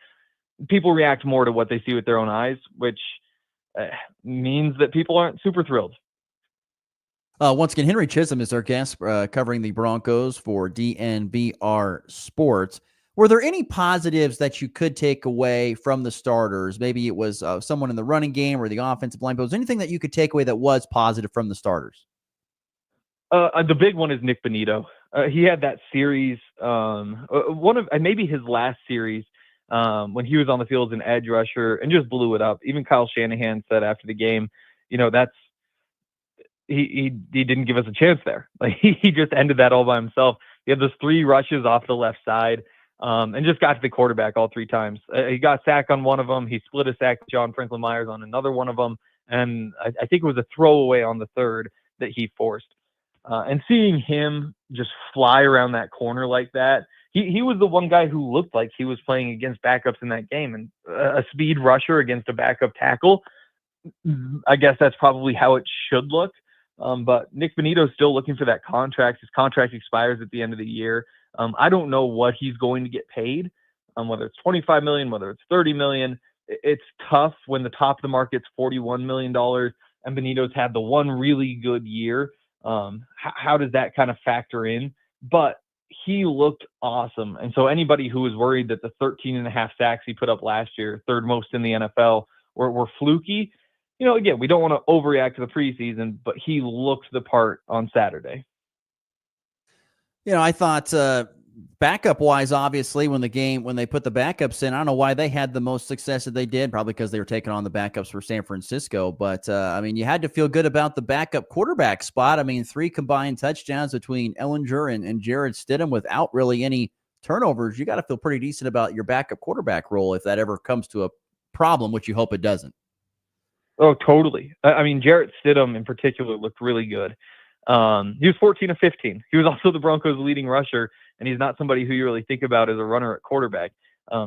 People react more to what they see with their own eyes, which means that people aren't super thrilled. Once again, Henry Chisholm is our guest covering the Broncos for DNVR Sports. Were there any positives that you could take away from the starters? Maybe it was someone in the running game or the offensive line. But was there anything that you could take away that was positive from the starters? The big one is Nick Bonito. He had that series, maybe his last series, when he was on the field as an edge rusher and just blew it up. Even Kyle Shanahan said after the game, he didn't give us a chance there. Like he just ended that all by himself. He had those 3 rushes off the left side, and just got to the quarterback all 3 times. He got sacked on one of them. He split a sack with John Franklin Myers on another one of them, and I think it was a throwaway on the third that he forced. And seeing him just fly around that corner like that, he was the one guy who looked like he was playing against backups in that game, and a speed rusher against a backup tackle. I guess that's probably how it should look. But Nick Benito's still looking for that contract. His contract expires at the end of the year. I don't know what he's going to get paid, whether it's $25 million, whether it's $30 million. It's tough when the top of the market's $41 million and Benito's had the one really good year. How does that kind of factor in? But he looked awesome. And so anybody who was worried that the 13.5 sacks he put up last year, 3rd most in the NFL, were fluky, again, we don't want to overreact to the preseason, but he looked the part on Saturday. I thought backup wise, obviously, when they put the backups in, I don't know why they had the most success that they did, probably because they were taking on the backups for San Francisco. But you had to feel good about the backup quarterback spot. 3 combined touchdowns between Ellinger and Jared Stidham without really any turnovers. You got to feel pretty decent about your backup quarterback role if that ever comes to a problem, which you hope it doesn't. Oh, totally. Jarrett Stidham in particular looked really good. He was 14 of 15. He was also the Broncos' leading rusher, and he's not somebody who you really think about as a runner at quarterback.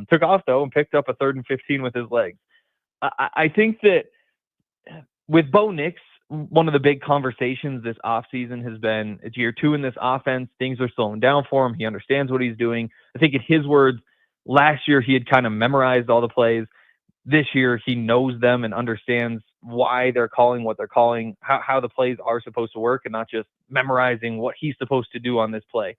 Took off, though, and picked up a 3rd and 15 with his legs. I think that with Bo Nix, one of the big conversations this offseason has been, it's year 2 in this offense. Things are slowing down for him. He understands what he's doing. I think in his words, last year he had kind of memorized all the plays. This year, he knows them and understands why they're calling what they're calling, how the plays are supposed to work, and not just memorizing what he's supposed to do on this play.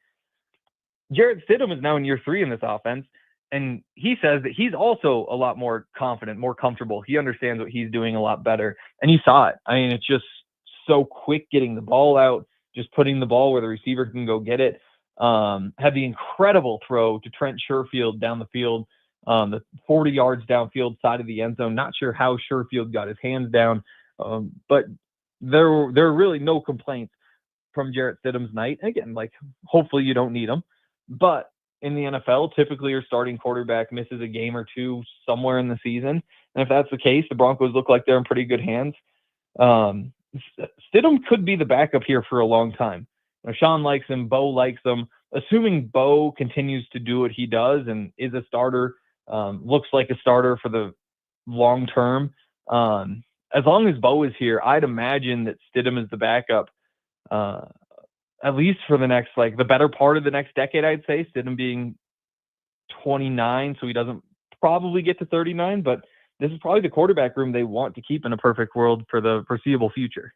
Jarrett Stidham is now in year 3 in this offense, and he says that he's also a lot more confident, more comfortable. He understands what he's doing a lot better, and you saw it. It's just so quick getting the ball out, just putting the ball where the receiver can go get it. Had the incredible throw to Trent Sherfield down the field, the 40 yards downfield side of the end zone. Not sure how Sherfield got his hands down, but there are really no complaints from Jarrett Stidham's night. Again, hopefully you don't need him, but in the NFL, typically your starting quarterback misses a game or 2 somewhere in the season. And if that's the case, the Broncos look like they're in pretty good hands. Stidham could be the backup here for a long time. Sean likes him. Bo likes him. Assuming Bo continues to do what he does and is a starter, looks like a starter for the long term. As long as Bo is here, I'd imagine that Stidham is the backup, at least for the next, the better part of the next decade, I'd say. Stidham being 29, so he doesn't probably get to 39, but this is probably the quarterback room they want to keep in a perfect world for the foreseeable future.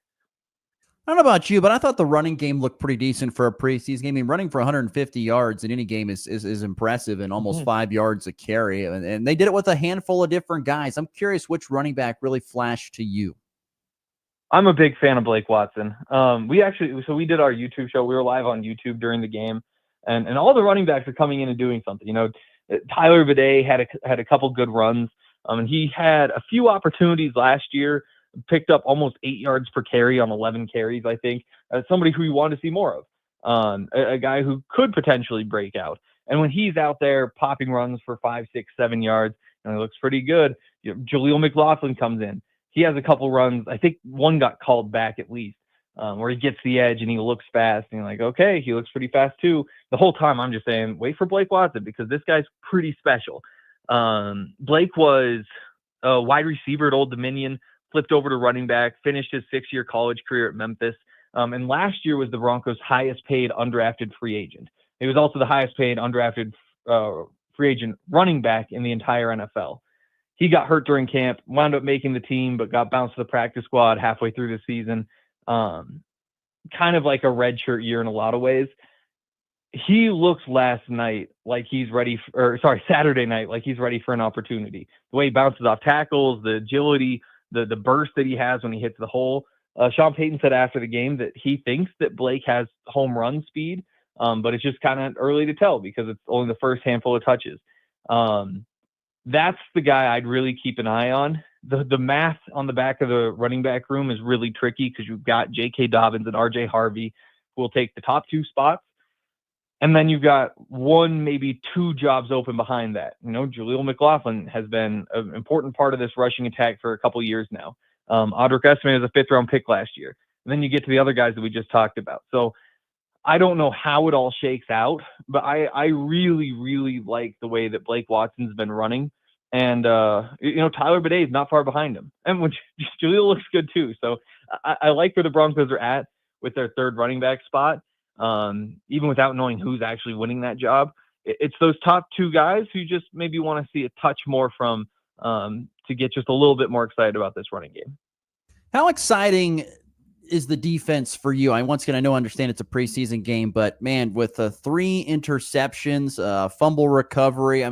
I don't know about you, but I thought the running game looked pretty decent for a preseason game. Running for 150 yards in any game is impressive, and almost 5 yards a carry. And they did it with a handful of different guys. I'm curious which running back really flashed to you. I'm a big fan of Blake Watson. We did our YouTube show. We were live on YouTube during the game, and all the running backs are coming in and doing something. Tyler Bidet had a couple good runs, and he had a few opportunities last year. Picked up almost 8 yards per carry on 11 carries, I think. Somebody who we want to see more of. A guy who could potentially break out. And when he's out there popping runs for 5, 6, 7 yards, and it looks pretty good, Jaleel McLaughlin comes in. He has a couple runs. I think one got called back at least, where he gets the edge and he looks fast. And you're like, okay, he looks pretty fast too. The whole time I'm just saying, wait for Blake Watson, because this guy's pretty special. Blake was a wide receiver at Old Dominion, flipped over to running back, finished his 6-year college career at Memphis. And last year was the Broncos' highest paid undrafted free agent. He was also the highest paid undrafted free agent running back in the entire NFL. He got hurt during camp, wound up making the team, but got bounced to the practice squad halfway through the season. Kind of like a redshirt year in a lot of ways. He looks Saturday night like he's ready for an opportunity. The way he bounces off tackles, the agility, the burst that he has when he hits the hole. Sean Payton said after the game that he thinks that Blake has home run speed, but it's just kind of early to tell because it's only the first handful of touches. That's the guy I'd really keep an eye on. the math on the back of the running back room is really tricky because you've got J.K. Dobbins and R.J. Harvey who will take the top 2 spots. And then you've got 1, maybe 2 jobs open behind that. Jaleel McLaughlin has been an important part of this rushing attack for a couple years now. Audric Estime was a 5th-round pick last year. And then you get to the other guys that we just talked about. So I don't know how it all shakes out, but I really, really like the way that Blake Watson's been running. And, Tyler Badee is not far behind him. And when Jaleel looks good too. So I like where the Broncos are at with their 3rd running back spot. Even without knowing who's actually winning that job, it's those top 2 guys who just maybe want to see a touch more from to get just a little bit more excited about this running game. How exciting is the defense for you? I understand it's a preseason game, but man, with 3 interceptions, fumble recovery,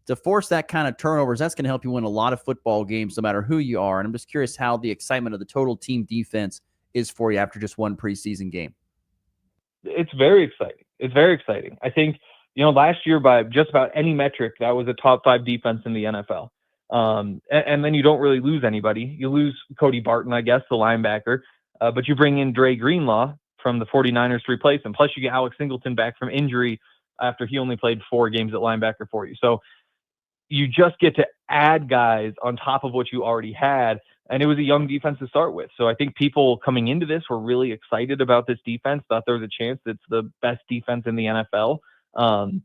to force that kind of turnovers, that's going to help you win a lot of football games, no matter who you are. And I'm just curious how the excitement of the total team defense is for you after just 1 preseason game. It's very exciting. I think, last year by just about any metric, that was a top 5 defense in the NFL. And then you don't really lose anybody. You lose Cody Barton, I guess, the linebacker, but you bring in Dre Greenlaw from the 49ers to replace him. Plus you get Alex Singleton back from injury after he only played 4 games at linebacker for you. So you just get to add guys on top of what you already had. And it was a young defense to start with. So I think people coming into this were really excited about this defense, thought there was a chance it's the best defense in the NFL.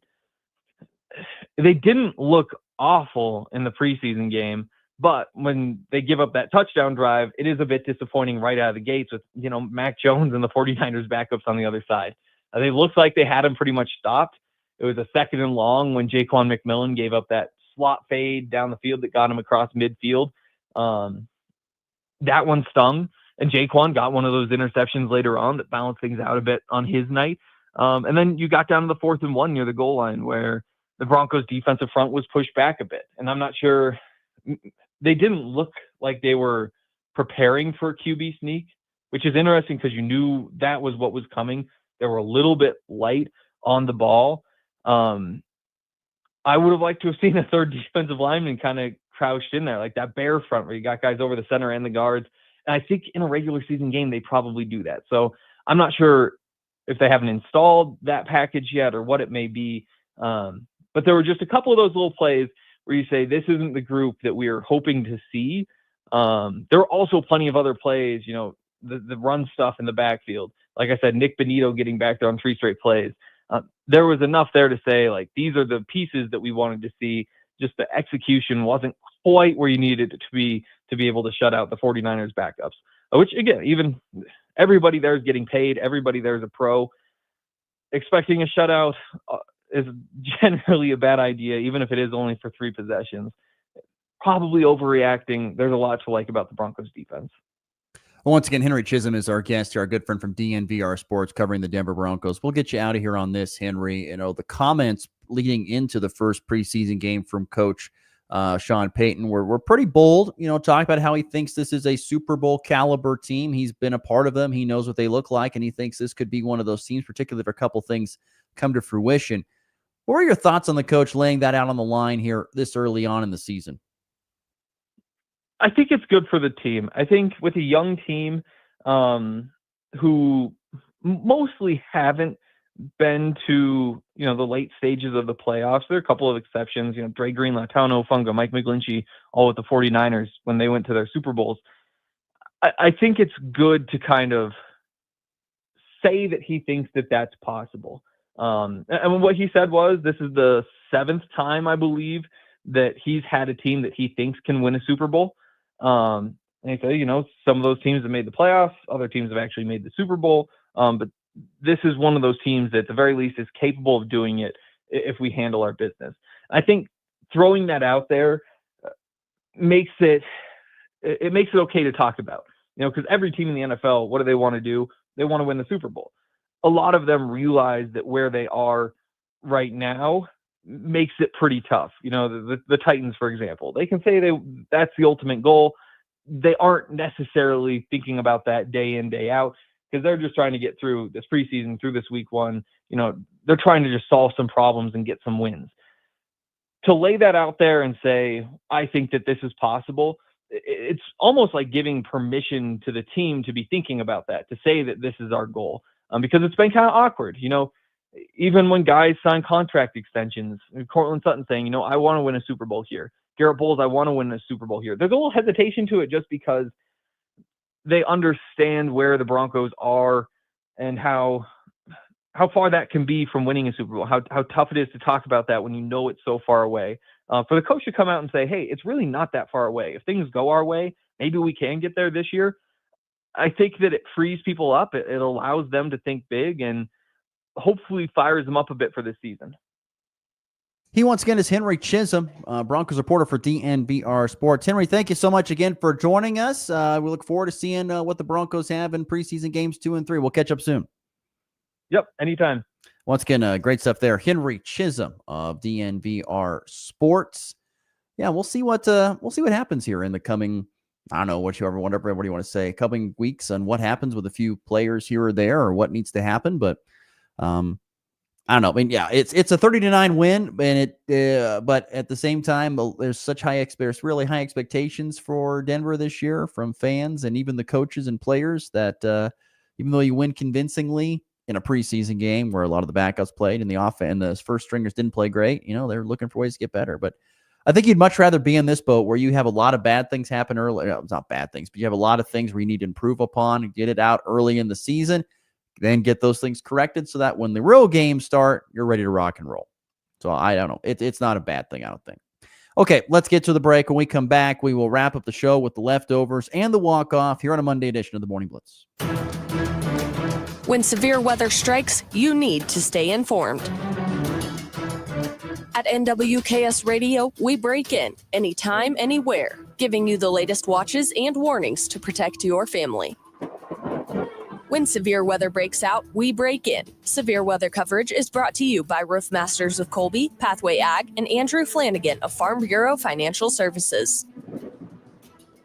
They didn't look awful in the preseason game, but when they give up that touchdown drive, it is a bit disappointing right out of the gates with, Mac Jones and the 49ers backups on the other side. They looked like they had him pretty much stopped. It was a 2nd and long when Jaquan McMillan gave up that slot fade down the field that got him across midfield. That one stung, and Jaquan got one of those interceptions later on that balanced things out a bit on his night. And then you got down to the 4th and 1 near the goal line where the Broncos defensive front was pushed back a bit. And I'm not sure, they didn't look like they were preparing for a QB sneak, which is interesting because you knew that was what was coming. They were a little bit light on the ball. I would have liked to have seen a 3rd defensive lineman kind of crouched in there, like that bear front where you got guys over the center and the guards. And I think in a regular season game, they probably do that. So I'm not sure if they haven't installed that package yet or what it may be. But there were just a couple of those little plays where you say, this isn't the group that we are hoping to see. There were also plenty of other plays, the run stuff in the backfield. Like I said, Nick Benito getting back there on 3 straight plays. There was enough there to say, like, these are the pieces that we wanted to see. Just the execution wasn't quite where you needed it to be able to shut out the 49ers backups, which again, even everybody there is getting paid. Everybody there is a pro. Expecting a shutout is generally a bad idea, even if it is only for 3 possessions. Probably overreacting. There's a lot to like about the Broncos defense. Well, once again, Henry Chisholm is our guest here, our good friend from DNVR Sports covering the Denver Broncos. We'll get you out of here on this, Henry. The comments leading into the first preseason game from Coach Sean Payton were pretty bold, talking about how he thinks this is a Super Bowl caliber team. He's been a part of them. He knows what they look like, and he thinks this could be one of those teams, particularly if a couple things come to fruition. What are your thoughts on the coach laying that out on the line here this early on in the season? I think it's good for the team. I think with a young team who mostly haven't been to, the late stages of the playoffs, there are a couple of exceptions, Dre Greenlaw, Tauno Funga, Mike McGlinchey, all with the 49ers when they went to their Super Bowls. I think it's good to kind of say that he thinks that that's possible. And what he said was, this is the 7th time, I believe, that he's had a team that he thinks can win a Super Bowl. And he said, some of those teams have made the playoffs, other teams have actually made the Super Bowl. But this is one of those teams that at the very least is capable of doing it if we handle our business. I think throwing that out there makes it okay to talk about, because every team in the NFL, what do they want to do? They want to win the Super Bowl. A lot of them realize that where they are right now makes it pretty tough. The Titans, for example, they can say that's the ultimate goal. They aren't necessarily thinking about that day in, day out, because they're just trying to get through this preseason, through this week 1. They're trying to just solve some problems and get some wins. To lay that out there and say, I think that this is possible, it's almost like giving permission to the team to be thinking about that, to say that this is our goal, because it's been kind of awkward. Even when guys sign contract extensions, Cortland Sutton saying, I want to win a Super Bowl here. Garrett Bowles, I want to win a Super Bowl here. There's a little hesitation to it just because they understand where the Broncos are and how far that can be from winning a Super Bowl, how tough it is to talk about that when it's so far away. For the coach to come out and say, hey, it's really not that far away. If things go our way, maybe we can get there this year. I think that it frees people up. It allows them to think big and hopefully fires them up a bit for this season. He once again is Henry Chisholm, Broncos reporter for DNVR Sports. Henry, thank you so much again for joining us. We look forward to seeing what the Broncos have in preseason games 2 and 3. We'll catch up soon. Yep, anytime. Once again, great stuff there. Henry Chisholm of DNVR Sports. Yeah, we'll see what happens here in the coming, I don't know, whatever you want to say, coming weeks on what happens with a few players here or there or what needs to happen. But I don't know. I mean, yeah, it's a 30-9 win, and but at the same time, there's really high expectations for Denver this year from fans and even the coaches and players that even though you win convincingly in a preseason game where a lot of the backups played and the first stringers didn't play great, they're looking for ways to get better. But I think you'd much rather be in this boat where you have a lot of bad things happen early. It's not bad things, but you have a lot of things where you need to improve upon and get it out early in the season, then get those things corrected so that when the real games start, you're ready to rock and roll. So I don't know. It's not a bad thing, I don't think. Okay, let's get to the break. When we come back, we will wrap up the show with the leftovers and the walk-off here on a Monday edition of the Morning Blitz. When severe weather strikes, you need to stay informed. At NWKS Radio, we break in anytime, anywhere, giving you the latest watches and warnings to protect your family. When severe weather breaks out, we break in. Severe weather coverage is brought to you by Roof Masters of Colby, Pathway Ag, and Andrew Flanagan of Farm Bureau Financial Services.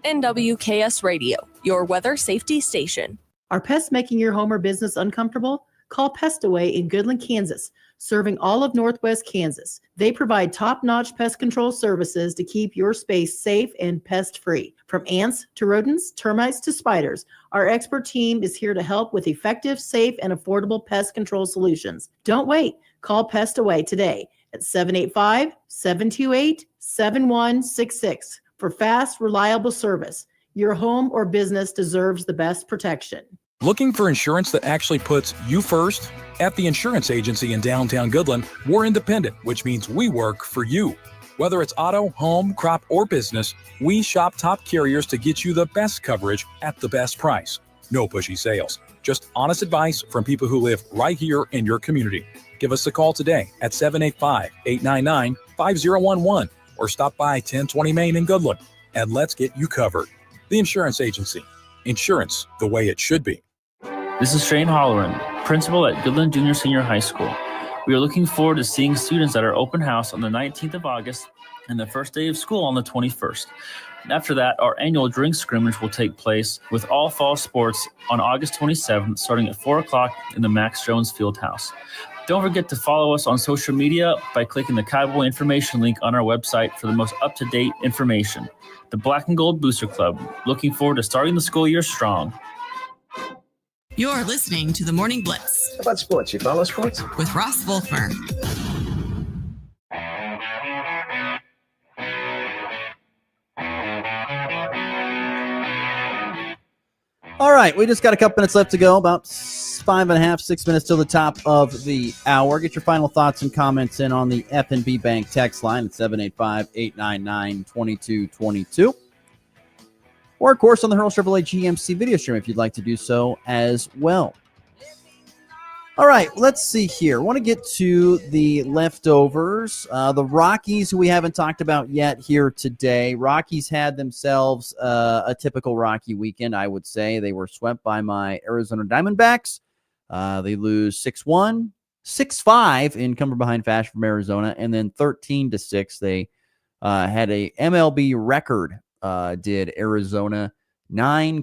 NWKS Radio, your weather safety station. Are pests making your home or business uncomfortable? Call Pest Away in Goodland, Kansas, serving all of Northwest Kansas. They provide top-notch pest control services to keep your space safe and pest-free. From ants to rodents, termites to spiders, our expert team is here to help with effective, safe, and affordable pest control solutions. Don't wait. Call Pest Away today at 785-728-7166 for fast, reliable service. Your home or business deserves the best protection. Looking for insurance that actually puts you first? At the insurance agency in downtown Goodland, we're independent, which means we work for you. Whether it's auto, home, crop, or business, we shop top carriers to get you the best coverage at the best price. No pushy sales, just honest advice from people who live right here in your community. Give us a call today at 785-899-5011 or stop by 1020 Main in Goodland and let's get you covered. The Insurance Agency. Insurance the way it should be. This is Shane Holloran, principal at Goodland Junior Senior High School. We are looking forward to seeing students at our open house on the 19th of August and the first day of school on the 21st. And after that, our annual drink scrimmage will take place with all fall sports on August 27th, starting at 4 o'clock in the Max Jones Fieldhouse. Don't forget to follow us on social media by clicking the Cowboy information link on our website for the most up-to-date information. The Black and Gold Booster Club, looking forward to starting the school year strong. You're listening to the Morning Blitz. How about sports? You follow sports? With Ross Volkmer. All right, we just got a couple minutes left to go, about 5.5, 6 minutes till the top of the hour. Get your final thoughts and comments in on the F&B Bank text line at 785-899-2222. Or, of course, on the Hurl Chevrolet GMC video stream if you'd like to do so as well. All right, let's see here. I want to get to the leftovers. The Rockies, who we haven't talked about yet here today. Rockies had themselves a typical Rocky weekend, I would say. They were swept by my Arizona Diamondbacks. They lose 6-1, 6-5 in come-from-behind fashion from Arizona, and then 13-6. They had a MLB record, did Arizona, a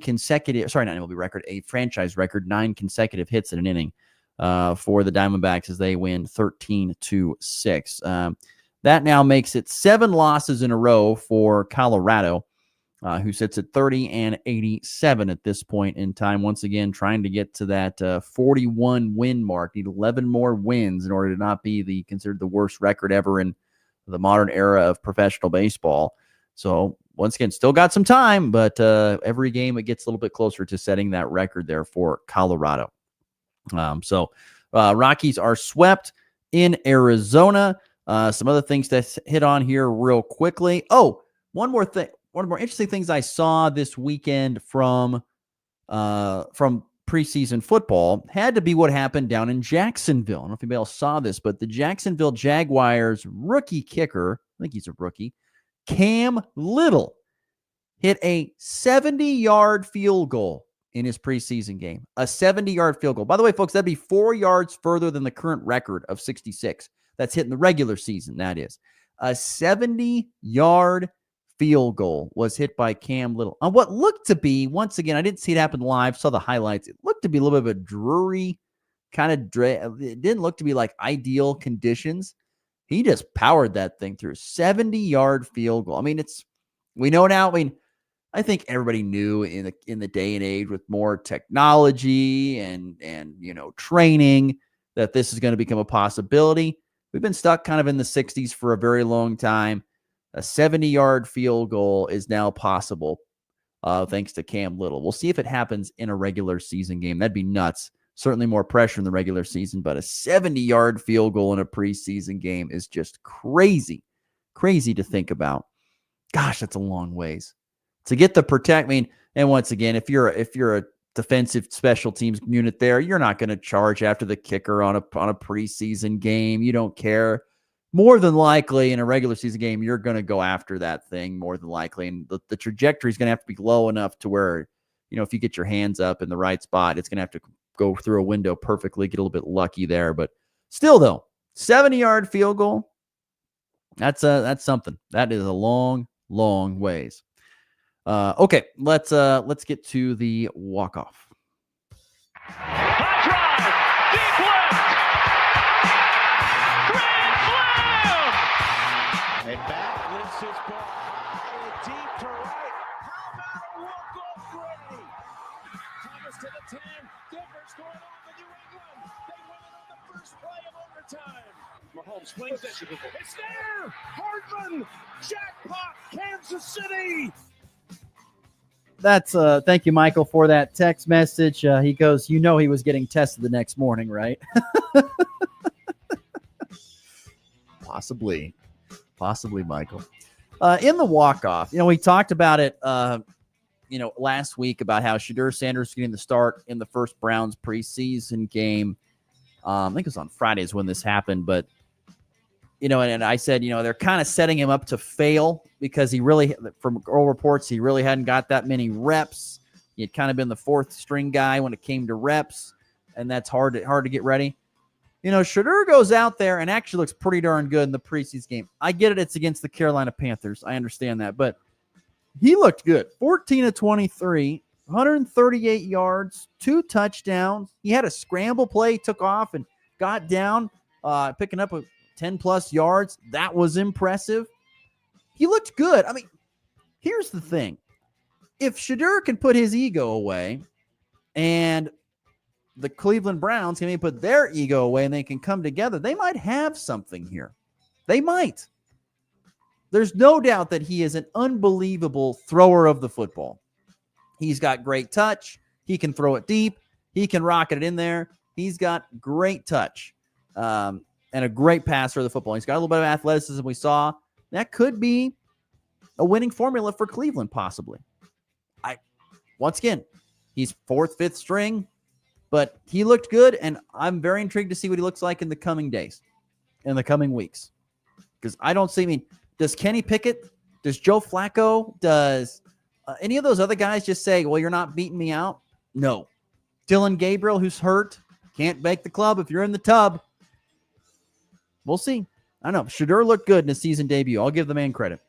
franchise record, 9 consecutive hits in an inning. For the Diamondbacks as they win 13-6. That now makes it 7 losses in a row for Colorado. who sits at 30-87 at this point in time. Once again, trying to get to that 41 win mark. Need 11 more wins in order to not be considered the worst record ever in the modern era of professional baseball. So once again, still got some time, but every game it gets a little bit closer to setting that record there for Colorado. Rockies are swept in Arizona. Some other things to hit on here real quickly. Oh, one more thing. One of the more interesting things I saw this weekend from preseason football had to be what happened down in Jacksonville. I don't know if anybody else saw this, but the Jacksonville Jaguars rookie kicker, I think he's a rookie, Cam Little, hit a 70-yard field goal in his preseason game. A 70-yard field goal. By the way, folks, that'd be 4 yards further than the current record of 66. That's hit in the regular season, that is. A 70-yard field goal was hit by Cam Little on what looked to be, once again, I didn't see it happen live, saw the highlights. It looked to be a little bit of a dreary kind of, it didn't look to be like ideal conditions. He just powered that thing through. 70-yard field goal. I mean, we know now, I think everybody knew in the day and age with more technology and training that this is going to become a possibility. We've been stuck kind of in the 60s for a very long time. A 70-yard field goal is now possible thanks to Cam Little. We'll see if it happens in a regular season game. That'd be nuts. Certainly more pressure in the regular season, but a 70-yard field goal in a preseason game is just crazy. Crazy to think about. Gosh, that's a long ways. To get the protect, and once again, if you're a defensive special teams unit there, you're not going to charge after the kicker on a preseason game. You don't care. More than likely in a regular season game, you're going to go after that thing more than likely. And the trajectory is going to have to be low enough to where, if you get your hands up in the right spot, it's going to have to go through a window perfectly, get a little bit lucky there. But still, though, 70-yard field goal, that's something. That is a long, long ways. Okay, let's get to the walk-off. And back lifts his ball high and deep to right. How about a walk-off Brady? Thomas to the 10. Gilbert's going on to New England. They win it on the first play of overtime. Mahomes flings it. It's there. Hardman. Jackpot. Kansas City. That's thank you, Michael, for that text message. He goes, he was getting tested the next morning, right? Possibly, Michael. In the walk-off, we talked about it, last week about how Shedeur Sanders getting the start in the first Browns preseason game. I think it was on Fridays when this happened, but and I said, they're kind of setting him up to fail because he really, from all reports, he really hadn't got that many reps. He had kind of been the fourth string guy when it came to reps, and that's hard to get ready. Shedeur goes out there and actually looks pretty darn good in the preseason game. I get it. It's against the Carolina Panthers. I understand that, but he looked good. 14 of 23, 138 yards, 2 touchdowns. He had a scramble play, took off and got down, picking up a 10-plus yards. That was impressive. He looked good. Here's the thing. If Shedeur can put his ego away and the Cleveland Browns can maybe put their ego away and they can come together, they might have something here. They might. There's no doubt that he is an unbelievable thrower of the football. He's got great touch. He can throw it deep. He can rocket it in there. He's got great touch. And a great passer of the football. He's got a little bit of athleticism we saw. That could be a winning formula for Cleveland, possibly. Once again, he's fourth, fifth string, but he looked good, and I'm very intrigued to see what he looks like in the coming days, in the coming weeks. Because I don't see, does Kenny Pickett, does Joe Flacco, does any of those other guys just say, well, you're not beating me out? No. Dylan Gabriel, who's hurt, can't make the club if you're in the tub. We'll see. I don't know. Shedeur looked good in his season debut. I'll give the man credit.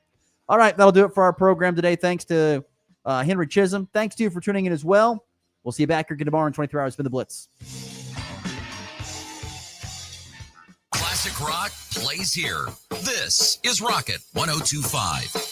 All right, that'll do it for our program today. Thanks to Henry Chisholm. Thanks to you for tuning in as well. We'll see you back here again tomorrow in 23 hours. It's been the Blitz. Classic rock plays here. This is Rocket 102.5.